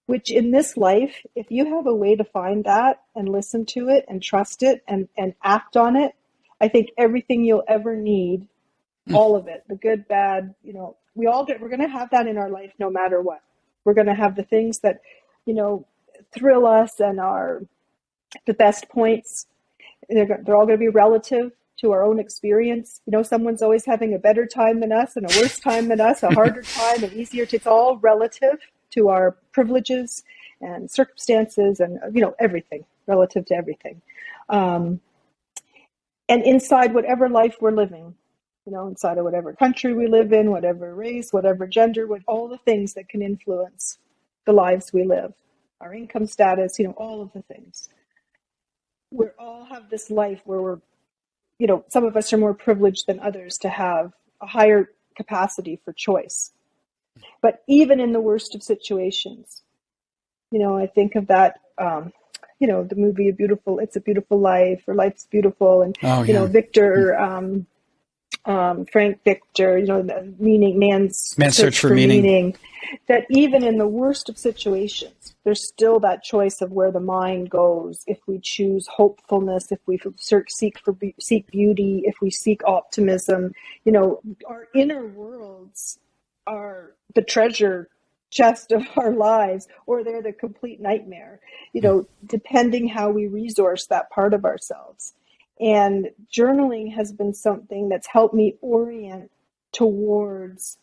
Which in this life, if you have a way to find that and listen to it and trust it and act on it, I think everything you'll ever need, all of it, the good, bad, we're going to have that in our life no matter what. We're going to have the things that, thrill us and are the best points. They're all going to be relative to our own experience. Someone's always having a better time than us and a worse time than us, a harder time, an easier. It's all relative to our privileges and circumstances and, everything, relative to everything. And inside whatever life we're living, inside of whatever country we live in, whatever race, whatever gender, with all the things that can influence the lives we live, our income status, all of the things. We all have this life where we're, some of us are more privileged than others to have a higher capacity for choice. But even in the worst of situations, I think of that, the movie It's a Beautiful Life, or Life's Beautiful, and, Victor, Frank Victor, the meaning, man's search for meaning, that even in the worst of situations, there's still that choice of where the mind goes. If we choose hopefulness, if we seek beauty, if we seek optimism, our inner worlds are the treasure chest of our lives, or they're the complete nightmare, depending how we resource that part of ourselves. And journaling has been something that's helped me orient towards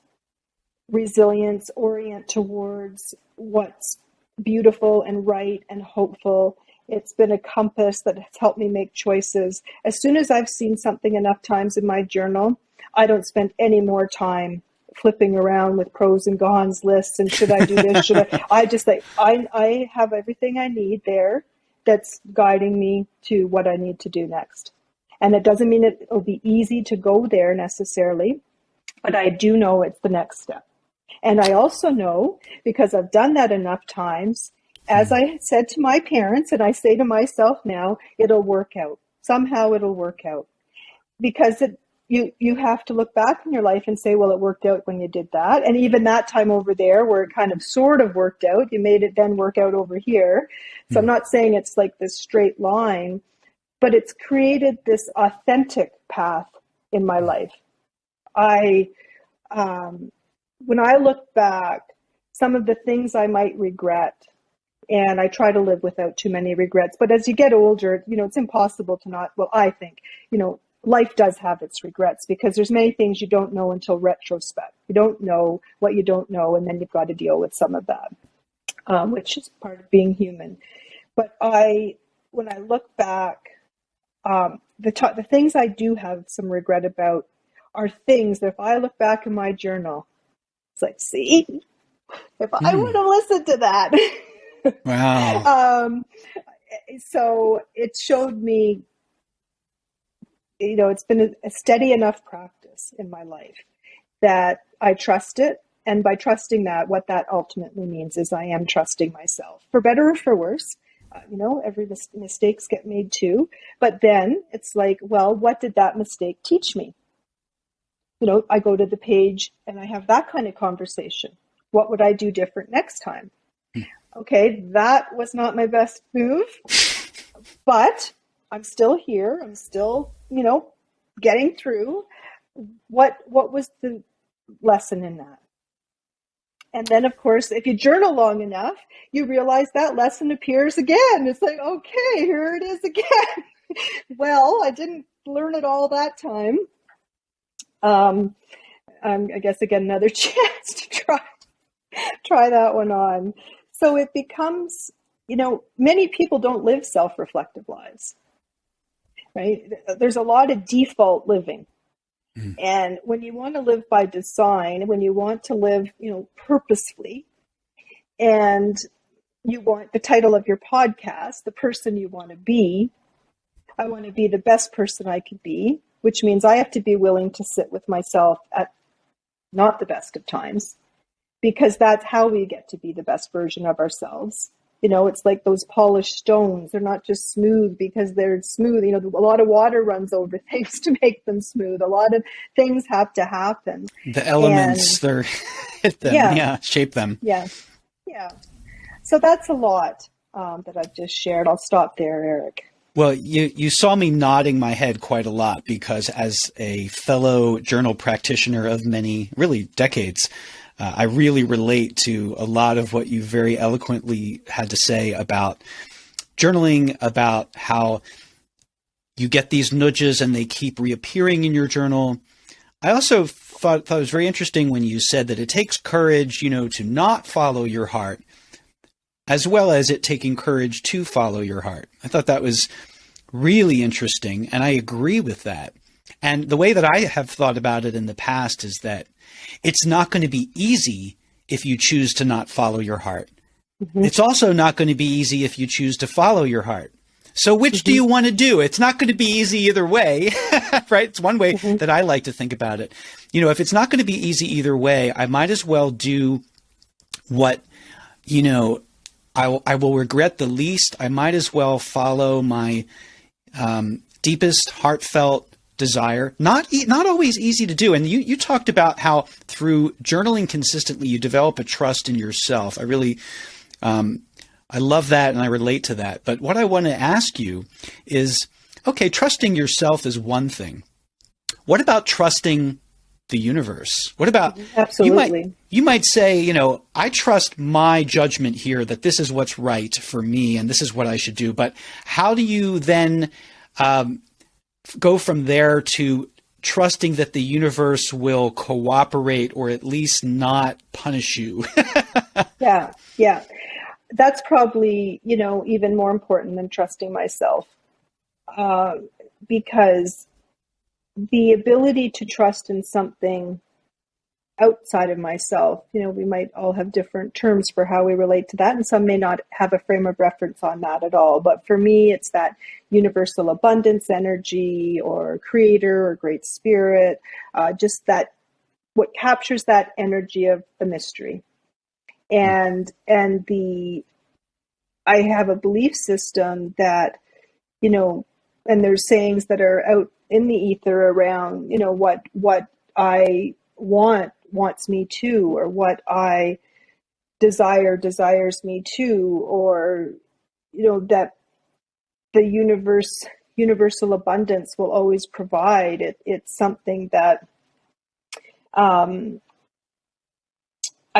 resilience, orient towards what's beautiful and right and hopeful. It's been a compass that has helped me make choices. As soon as I've seen something enough times in my journal, I don't spend any more time flipping around with pros and cons lists and should I do this, I just like, I have everything I need there that's guiding me to what I need to do next. And it doesn't mean it'll be easy to go there necessarily, but I do know it's the next step. And I also know, because I've done that enough times, as I said to my parents, and I say to myself now, it'll work out. Somehow it'll work out. Because you have to look back in your life and say, well, it worked out when you did that. And even that time over there where it kind of sort of worked out, you made it then work out over here. So I'm not saying it's like this straight line, but it's created this authentic path in my life. When I look back, some of the things I might regret, and I try to live without too many regrets. But as you get older, it's impossible to not, well, I think, life does have its regrets, because there's many things you don't know until retrospect. You don't know what you don't know, and then you've got to deal with some of that, which is part of being human. But when I look back, the things I do have some regret about are things that if I look back in my journal, it's like, see, if I would have listened to that. Wow. So it showed me, it's been a steady enough practice in my life that I trust it. And by trusting that, what that ultimately means is I am trusting myself, for better or for worse. Every mistakes get made too. But then it's like, well, what did that mistake teach me? I go to the page and I have that kind of conversation. What would I do different next time? Okay, that was not my best move, but I'm still here. I'm still, getting through. What was the lesson in that? And then, of course, if you journal long enough, you realize that lesson appears again. It's like, okay, here it is again. Well, I didn't learn it all that time. I guess I get another chance to try that one on. So it becomes, many people don't live self-reflective lives, right? There's a lot of default living. And when you want to live by design, when you want to live, purposefully, and you want the title of your podcast, the person you want to be, I want to be the best person I could be, which means I have to be willing to sit with myself at not the best of times, because that's how we get to be the best version of ourselves. It's like those polished stones. They're not just smooth because they're smooth. A lot of water runs over things to make them smooth. A lot of things have to happen. The elements, they're hit them, shape them. Yeah. So that's a lot that I've just shared. I'll stop there, Eric. Well, you saw me nodding my head quite a lot, because as a fellow journal practitioner of many, really decades, I really relate to a lot of what you very eloquently had to say about journaling, about how you get these nudges and they keep reappearing in your journal. I also thought it was very interesting when you said that it takes courage, to not follow your heart, as well as it taking courage to follow your heart. I thought that was really interesting, and I agree with that. And the way that I have thought about it in the past is that it's not going to be easy if you choose to not follow your heart. It's also not going to be easy if you choose to follow your heart. So which do you want to do? It's not going to be easy either way, right? It's one way that I like to think about it. If it's not going to be easy either way, I might as well do what, I will regret the least. I might as well follow my deepest heartfelt desire. Not always easy to do. And you talked about how through journaling consistently, you develop a trust in yourself. I really, I love that, and I relate to that. But what I want to ask you is, okay, trusting yourself is one thing. What about trusting the universe? What about, absolutely. You might say, I trust my judgment here that this is what's right for me and this is what I should do. But how do you then go from there to trusting that the universe will cooperate or at least not punish you? Yeah. That's probably, even more important than trusting myself, because the ability to trust in something outside of myself. We might all have different terms for how we relate to that, and some may not have a frame of reference on that at all. But for me, it's that universal abundance energy, or creator, or great spirit, just that what captures that energy of the mystery. And I have a belief system that, and there's sayings that are out in the ether around, what I wants me to, or what I desires me to, or, that the universal abundance will always provide. It's something that I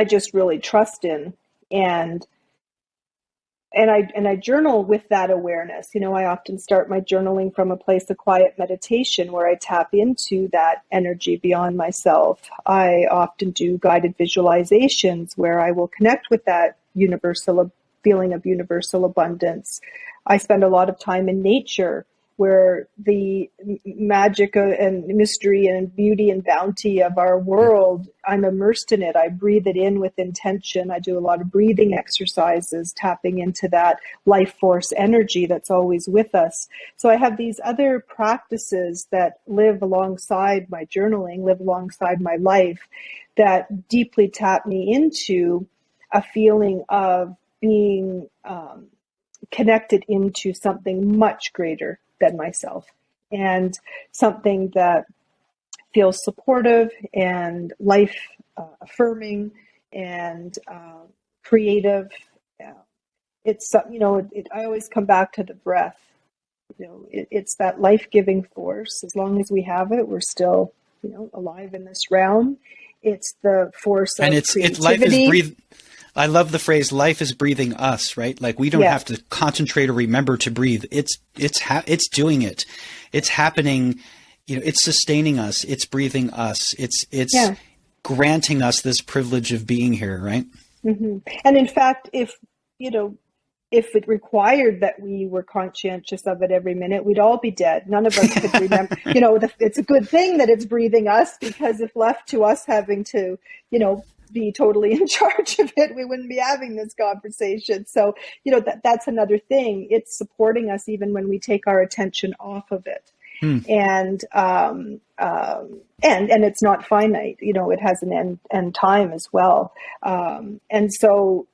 just really trust in. And I journal with that awareness. I often start my journaling from a place of quiet meditation where I tap into that energy beyond myself. I often do guided visualizations where I will connect with that universal feeling of universal abundance. I spend a lot of time in nature where the magic and mystery and beauty and bounty of our world, I'm immersed in it. I breathe it in with intention. I do a lot of breathing exercises, tapping into that life force energy that's always with us. So I have these other practices that live alongside my journaling, live alongside my life, that deeply tap me into a feeling of being connected into something much greater than myself, and something that feels supportive and life affirming and creative. It's I always come back to the breath. It's that life-giving force. As long as we have it, we're still alive in this realm. It's the force of creativity. Life is breathing. I love the phrase "life is breathing us," right? Like we don't have to concentrate or remember to breathe. It's doing it. It's happening. It's sustaining us. It's breathing us. It's granting us this privilege of being here, right? Mm-hmm. And in fact, if it required that we were conscientious of it every minute, we'd all be dead. None of us could remember. It's a good thing that it's breathing us, because if left to us having to, be totally in charge of it, we wouldn't be having this conversation. So, that's another thing. It's supporting us even when we take our attention off of it. And it's not finite. It has an end time as well. And so,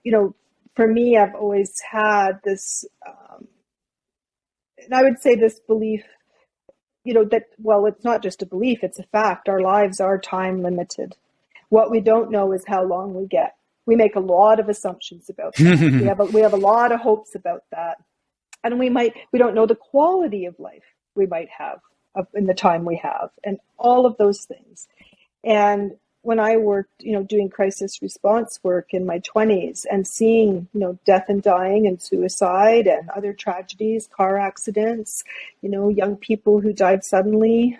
for me, I've always had this, and I would say this belief, that, well, it's not just a belief, it's a fact. Our lives are time limited. What we don't know is how long we get. We make a lot of assumptions about that. we have a lot of hopes about that. And we don't know the quality of life we might have in the time we have, and all of those things. And when I worked, doing crisis response work in my 20s and seeing, death and dying and suicide and other tragedies, car accidents, young people who died suddenly,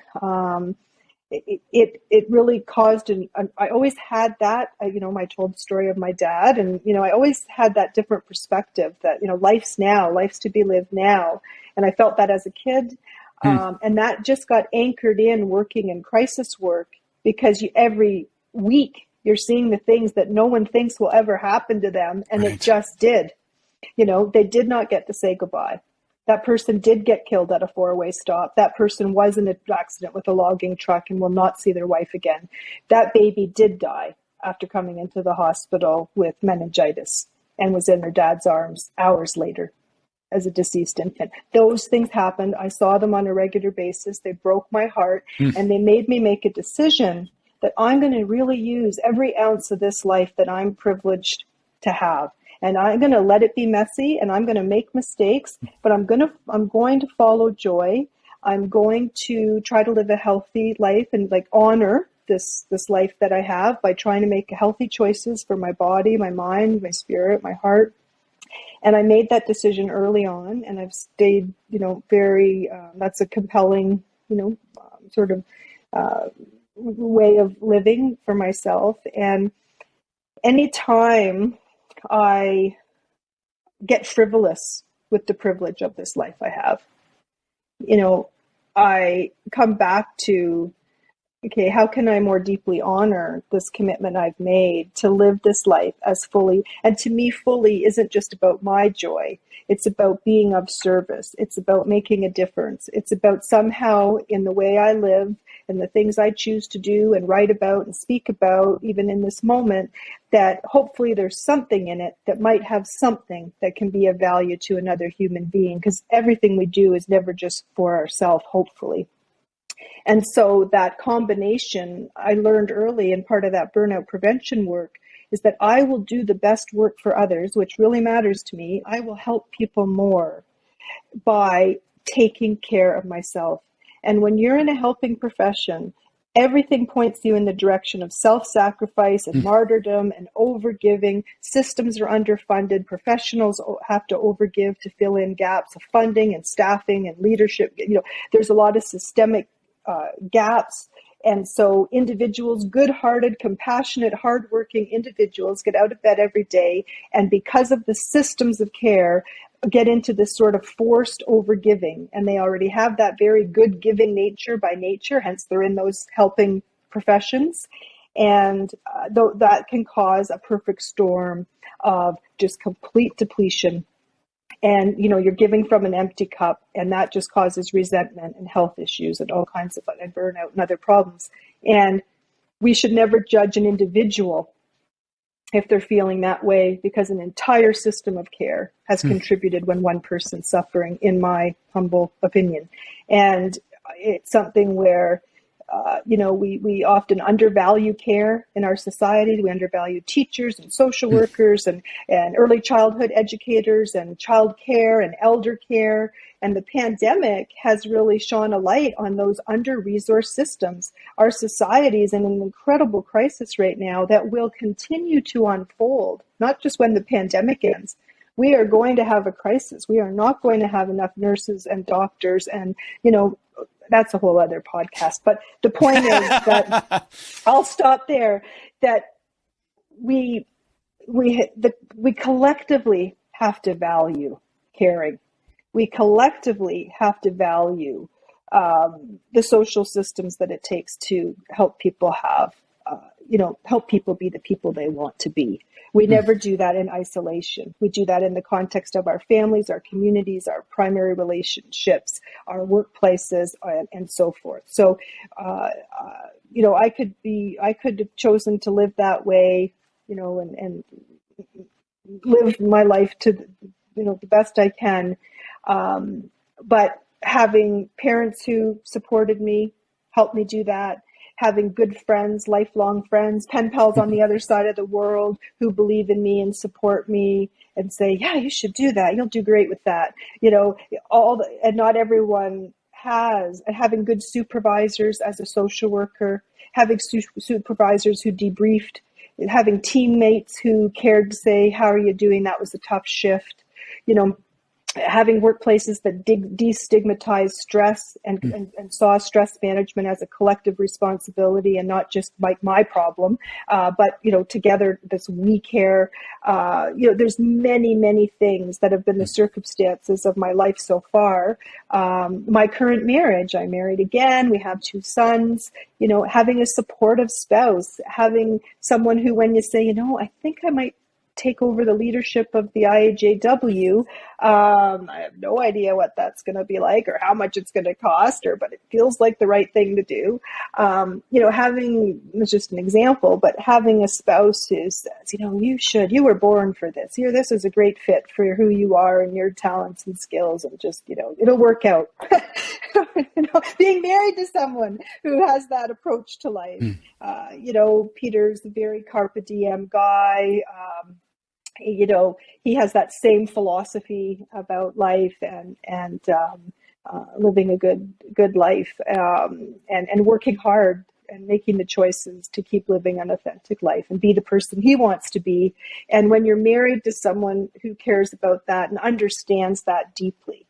it really caused I always had that, I told the story of my dad, and, I always had that different perspective that, life's now, life's to be lived now. And I felt that as a kid. And that just got anchored in working in crisis work, because every week you're seeing the things that no one thinks will ever happen to them. And It just did. They did not get to say goodbye. That person did get killed at a 4-way stop. That person was in an accident with a logging truck and will not see their wife again. That baby did die after coming into the hospital with meningitis and was in their dad's arms hours later as a deceased infant. Those things happened. I saw them on a regular basis. They broke my heart, and they made me make a decision that I'm going to really use every ounce of this life that I'm privileged to have. And I'm going to let it be messy, and I'm going to make mistakes, but I'm going to follow joy. I'm going to try to live a healthy life and honor this life that I have by trying to make healthy choices for my body, my mind, my spirit, my heart. And I made that decision early on, and I've stayed, very, that's a compelling, sort of way of living for myself. And anytime I get frivolous with the privilege of this life I have, I come back to okay, how can I more deeply honor this commitment I've made to live this life as fully? And to me, fully isn't just about my joy. It's about being of service. It's about making a difference. It's about somehow in the way I live and the things I choose to do and write about and speak about, even in this moment, that hopefully there's something in it that might have something that can be of value to another human being, because everything we do is never just for ourselves, hopefully. And so that combination, I learned early, and part of that burnout prevention work is that I will do the best work for others, which really matters to me. I will help people more by taking care of myself. And when you're in a helping profession, everything points you in the direction of self-sacrifice and martyrdom and overgiving. Systems are underfunded. Professionals have to overgive to fill in gaps of funding and staffing and leadership. There's a lot of systemic gaps. And so individuals, good-hearted, compassionate, hardworking individuals get out of bed every day, and because of the systems of care, get into this sort of forced overgiving. And they already have that very good giving nature by nature, hence they're in those helping professions. And that can cause a perfect storm of just complete depletion. And, you're giving from an empty cup, and that just causes resentment and health issues and all kinds of and burnout and other problems. And we should never judge an individual if they're feeling that way, because an entire system of care has contributed when one person's suffering, in my humble opinion. And it's something where we often undervalue care in our society. We undervalue teachers and social workers and early childhood educators and child care and elder care. And the pandemic has really shone a light on those under-resourced systems. Our society is in an incredible crisis right now that will continue to unfold, not just when the pandemic ends. We are going to have a crisis. We are not going to have enough nurses and doctors, and that's a whole other podcast. But the point is that I'll stop there. That we collectively have to value caring. We collectively have to value the social systems that it takes to help people help people be the people they want to be. We never do that in isolation. We do that in the context of our families, our communities, our primary relationships, our workplaces, and so forth. So, I could have chosen to live that way, and live my life to, the best I can. But having parents who supported me helped me do that. Having good friends, lifelong friends, pen pals on the other side of the world who believe in me and support me and say, yeah, you should do that. You'll do great with that. And not everyone has. Having good supervisors as a social worker, having supervisors who debriefed, having teammates who cared to say, how are you doing? That was a tough shift. Having workplaces that destigmatize stress and saw stress management as a collective responsibility and not just like my problem, but together this we care. There's many things that have been the circumstances of my life so far. My current marriage, I'm married again. We have 2 sons. Having a supportive spouse, having someone who, when you say, I think I might take over the leadership of the IAJW. I have no idea what that's going to be like or how much it's going to cost, but it feels like the right thing to do. Having, it's just an example, but having a spouse who says, you were born for this. This is a great fit for who you are and your talents and skills, and just, it'll work out. Being married to someone who has that approach to life. Peter's a very carpe diem guy. He has that same philosophy about life and living a good life, and working hard and making the choices to keep living an authentic life and be the person he wants to be. And when you're married to someone who cares about that and understands that deeply,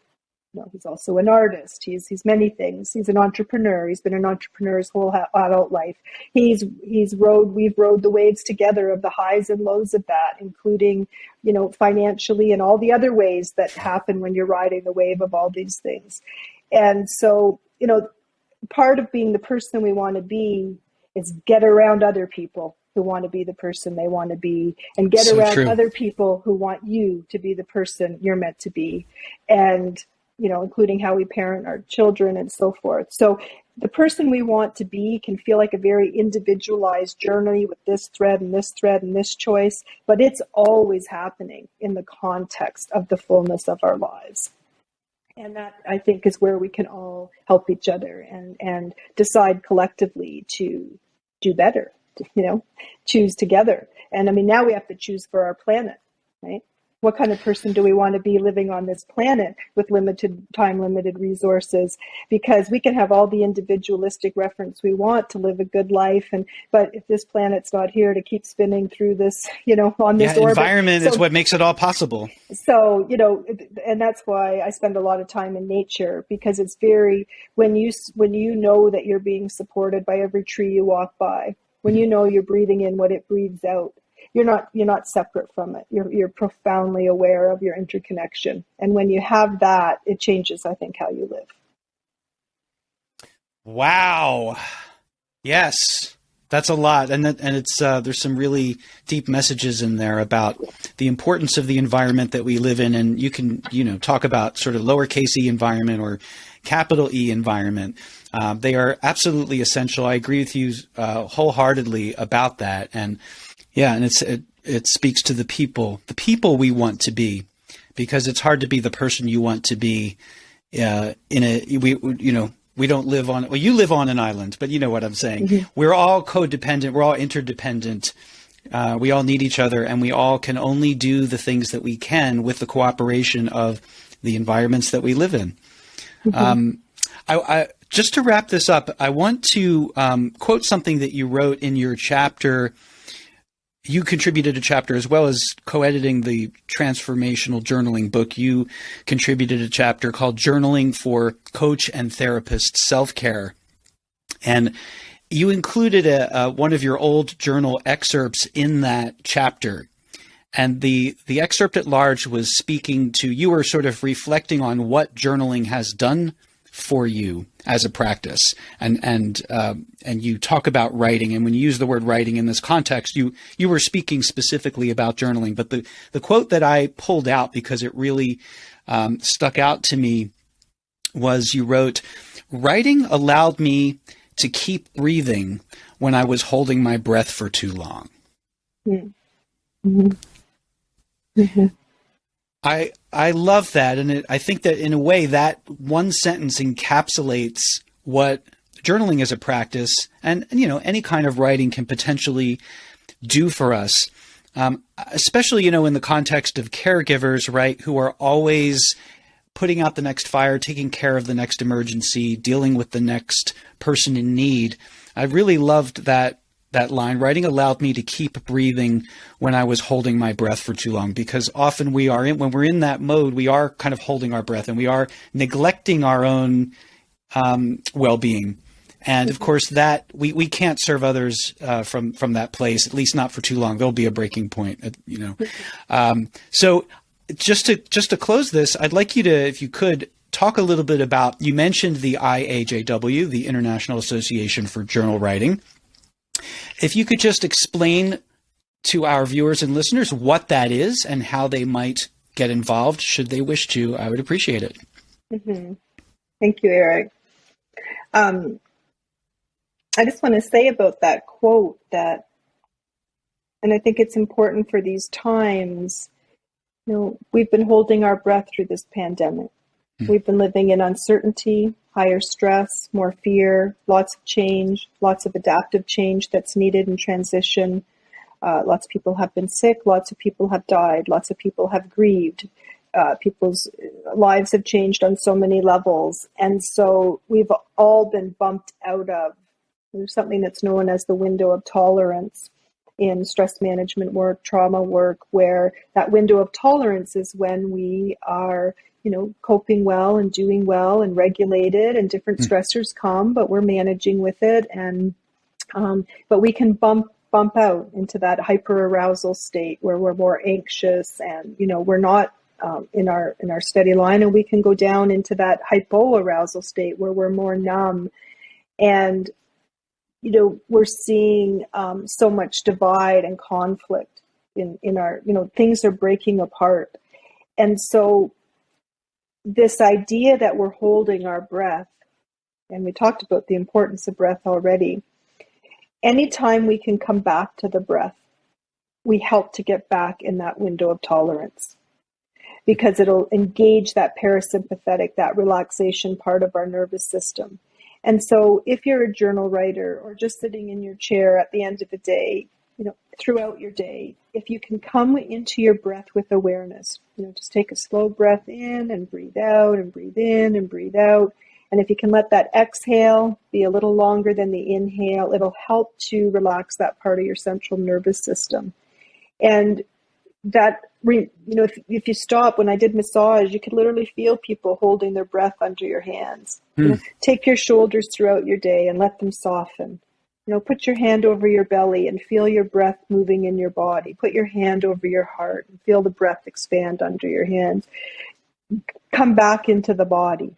he's also an artist. He's many things. He's an entrepreneur. He's been an entrepreneur his whole adult life. We've rode the waves together of the highs and lows of that, including, financially and all the other ways that happen when you're riding the wave of all these things. And so, part of being the person we want to be is get around other people who want to be the person they want to be, and get So around true. other people who want you to be the person you're meant to be. And, including how we parent our children and so forth. So the person we want to be can feel like a very individualized journey with this thread and this thread and this choice, but it's always happening in the context of the fullness of our lives. And that, I think, is where we can all help each other and decide collectively to do better, choose together. And I mean, now we have to choose for our planet, right? What kind of person do we want to be living on this planet with limited time, limited resources? Because we can have all the individualistic reference we want to live a good life, but if this planet's not here to keep spinning through this, on this orbit. Environment is what makes it all possible. So, and that's why I spend a lot of time in nature, because it's when you know that you're being supported by every tree you walk by, when you know you're breathing in what it breathes out, you're not separate from it. You're profoundly aware of your interconnection. And when you have that, it changes, I think, how you live. Wow. Yes. That's a lot. And it's there's some really deep messages in there about the importance of the environment that we live in. And you can, talk about sort of lowercase e environment or capital E environment. They are absolutely essential. I agree with you wholeheartedly about that. And yeah, and it speaks to the people we want to be, because it's hard to be the person you want to be we don't live on, well, you live on an island, but you know what I'm saying. Mm-hmm. We're all codependent. We're all interdependent. We all need each other, and we all can only do the things that we can with the cooperation of the environments that we live in. Mm-hmm. I just to wrap this up, I want to quote something that you wrote in your chapter. You contributed a chapter, as well as co-editing the Transformational Journaling book. You contributed a chapter called Journaling for Coach and Therapist Self-Care. And you included one of your old journal excerpts in that chapter. And the excerpt at large was speaking to, you were sort of reflecting on what journaling has done for you as a practice, and you talk about writing, and when you use the word writing in this context, you were speaking specifically about journaling. But the quote that I pulled out, because it really stuck out to me, was you wrote, "Writing allowed me to keep breathing when I was holding my breath for too long." Mm-hmm. Mm-hmm. I love that, and I think that in a way that one sentence encapsulates what journaling as a practice and any kind of writing can potentially do for us, especially in the context of caregivers, right, who are always putting out the next fire, taking care of the next emergency, dealing with the next person in need. I really loved that line. Writing allowed me to keep breathing when I was holding my breath for too long, because often when we're in that mode, we are kind of holding our breath and we are neglecting our own well-being. And of course that we can't serve others from that place, at least not for too long. There'll be a breaking point, So just to close this, I'd like you to, if you could, talk a little bit about, you mentioned the IAJW, the International Association for Journal Writing. If you could just explain to our viewers and listeners what that is and how they might get involved, should they wish to, I would appreciate it. Mm-hmm. Thank you, Eric. I just want to say about that quote and I think it's important for these times, we've been holding our breath through this pandemic. We've been living in uncertainty, higher stress, more fear, lots of change, lots of adaptive change that's needed in transition. Lots of people have been sick. Lots of people have died. Lots of people have grieved. People's lives have changed on so many levels. And so we've all been bumped out of something that's known as the window of tolerance in stress management work, trauma work, where that window of tolerance is when we are coping well and doing well and regulated, and different stressors come, but we're managing with it. And, but we can bump out into that hyperarousal state where we're more anxious and, we're not in our steady line, and we can go down into that hypoarousal state where we're more numb And, we're seeing so much divide and conflict in our, things are breaking apart. And so this idea that we're holding our breath, and we talked about the importance of breath already, anytime we can come back to the breath, we help to get back in that window of tolerance, because it'll engage that parasympathetic, that relaxation part of our nervous system. And so if you're a journal writer or just sitting in your chair at the end of the day, throughout your day, if you can come into your breath with awareness, just take a slow breath in and breathe out and breathe in and breathe out. And if you can let that exhale be a little longer than the inhale, it'll help to relax that part of your central nervous system. And that, if you stop, when I did massage, you could literally feel people holding their breath under your hands. Take your shoulders throughout your day and let them soften. Put your hand over your belly and feel your breath moving in your body. Put your hand over your heart and feel the breath expand under your hands. Come back into the body.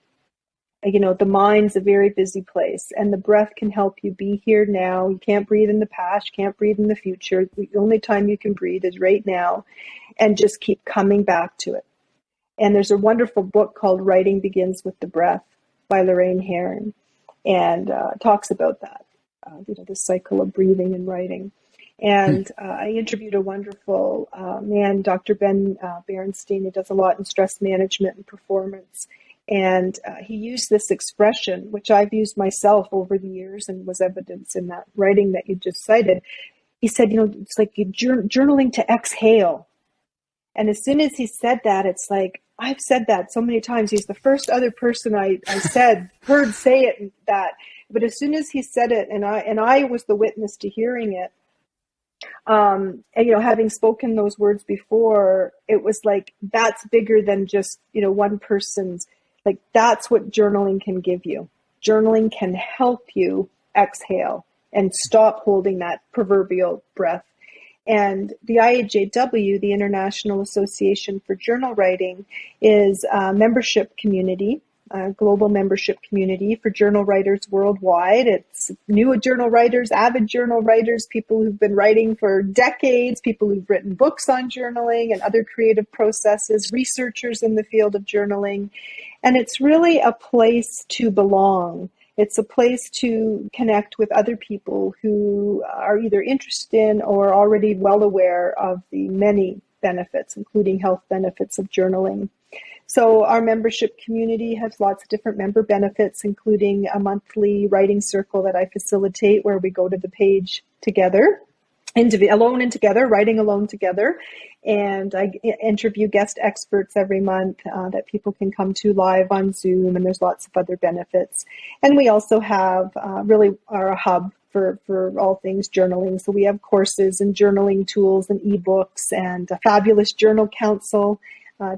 The mind's a very busy place, and the breath can help you be here now. You can't breathe in the past, you can't breathe in the future. The only time you can breathe is right now, and just keep coming back to it. And there's a wonderful book called Writing Begins with the Breath by Lorraine Herron, and talks about that, the cycle of breathing and writing. And I interviewed a wonderful man, Dr. Ben Berenstein, who does a lot in stress management and performance. And he used this expression, which I've used myself over the years and was evidence in that writing that you just cited. He said, it's like journaling to exhale. And as soon as he said that, it's like, I've said that so many times. He's the first other person I heard say it that. But as soon as he said it, and I was the witness to hearing it, and, having spoken those words before, it was like, that's bigger than just, one person's. Like, that's what journaling can give you. Journaling can help you exhale and stop holding that proverbial breath. And the IAJW, the International Association for Journal Writing, is a membership community, a global membership community for journal writers worldwide. It's new journal writers, avid journal writers, people who've been writing for decades, people who've written books on journaling and other creative processes, researchers in the field of journaling. And it's really a place to belong. It's a place to connect with other people who are either interested in or already well aware of the many benefits, including health benefits of journaling. So our membership community has lots of different member benefits, including a monthly writing circle that I facilitate, where we go to the page together, alone and together, writing alone together. And I interview guest experts every month that people can come to live on Zoom, and there's lots of other benefits. And we also have really are a hub for all things journaling. So we have courses and journaling tools and ebooks and a fabulous journal council,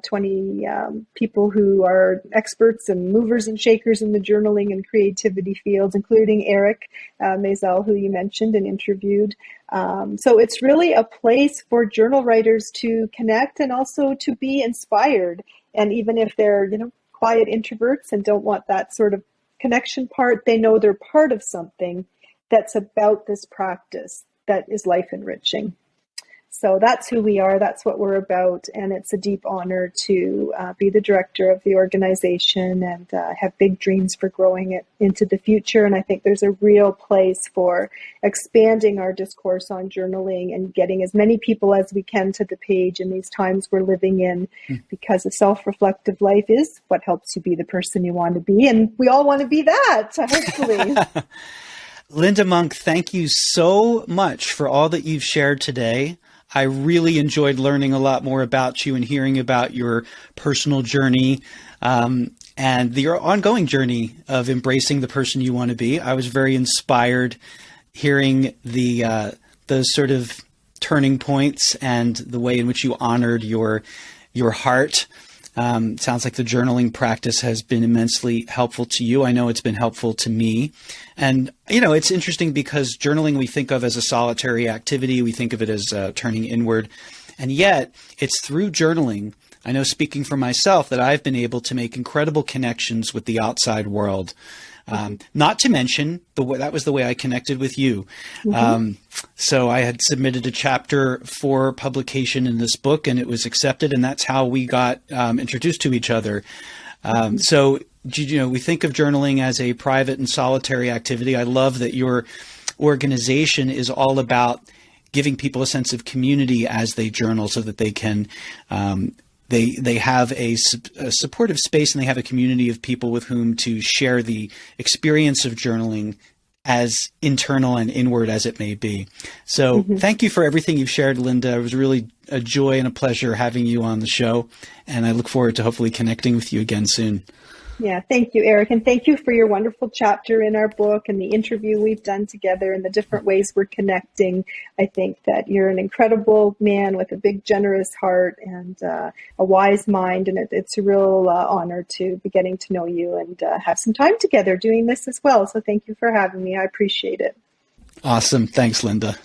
20 people who are experts and movers and shakers in the journaling and creativity fields, including Eric Maisel, who you mentioned and interviewed. So it's really a place for journal writers to connect and also to be inspired. And even if they're, quiet introverts and don't want that sort of connection part, they know they're part of something that's about this practice that is life enriching. So that's who we are. That's what we're about. And it's a deep honor to be the director of the organization and have big dreams for growing it into the future. And I think there's a real place for expanding our discourse on journaling and getting as many people as we can to the page in these times we're living in, because a self-reflective life is what helps you be the person you want to be. And we all want to be that, hopefully. Lynda Monk, thank you so much for all that you've shared today. I really enjoyed learning a lot more about you and hearing about your personal journey and your ongoing journey of embracing the person you want to be. I was very inspired hearing those sort of turning points and the way in which you honored your heart. Sounds like the journaling practice has been immensely helpful to you. I know it's been helpful to me. And, it's interesting because journaling we think of as a solitary activity. We think of it as turning inward. And yet it's through journaling, I know speaking for myself, that I've been able to make incredible connections with the outside world. Not to mention, that was the way I connected with you. So I had submitted a chapter for publication in this book, and it was accepted, and that's how we got introduced to each other. So, we think of journaling as a private and solitary activity. I love that your organization is all about giving people a sense of community as they journal, so that they can they have a supportive space, and they have a community of people with whom to share the experience of journaling, as internal and inward as it may be. So thank you for everything you've shared, Lynda. It was really a joy and a pleasure having you on the show, and I look forward to hopefully connecting with you again soon. Yeah, thank you, Eric. And thank you for your wonderful chapter in our book and the interview we've done together and the different ways we're connecting. I think that you're an incredible man with a big, generous heart and a wise mind. And it's a real honor to be getting to know you and have some time together doing this as well. So thank you for having me. I appreciate it. Awesome. Thanks, Lynda.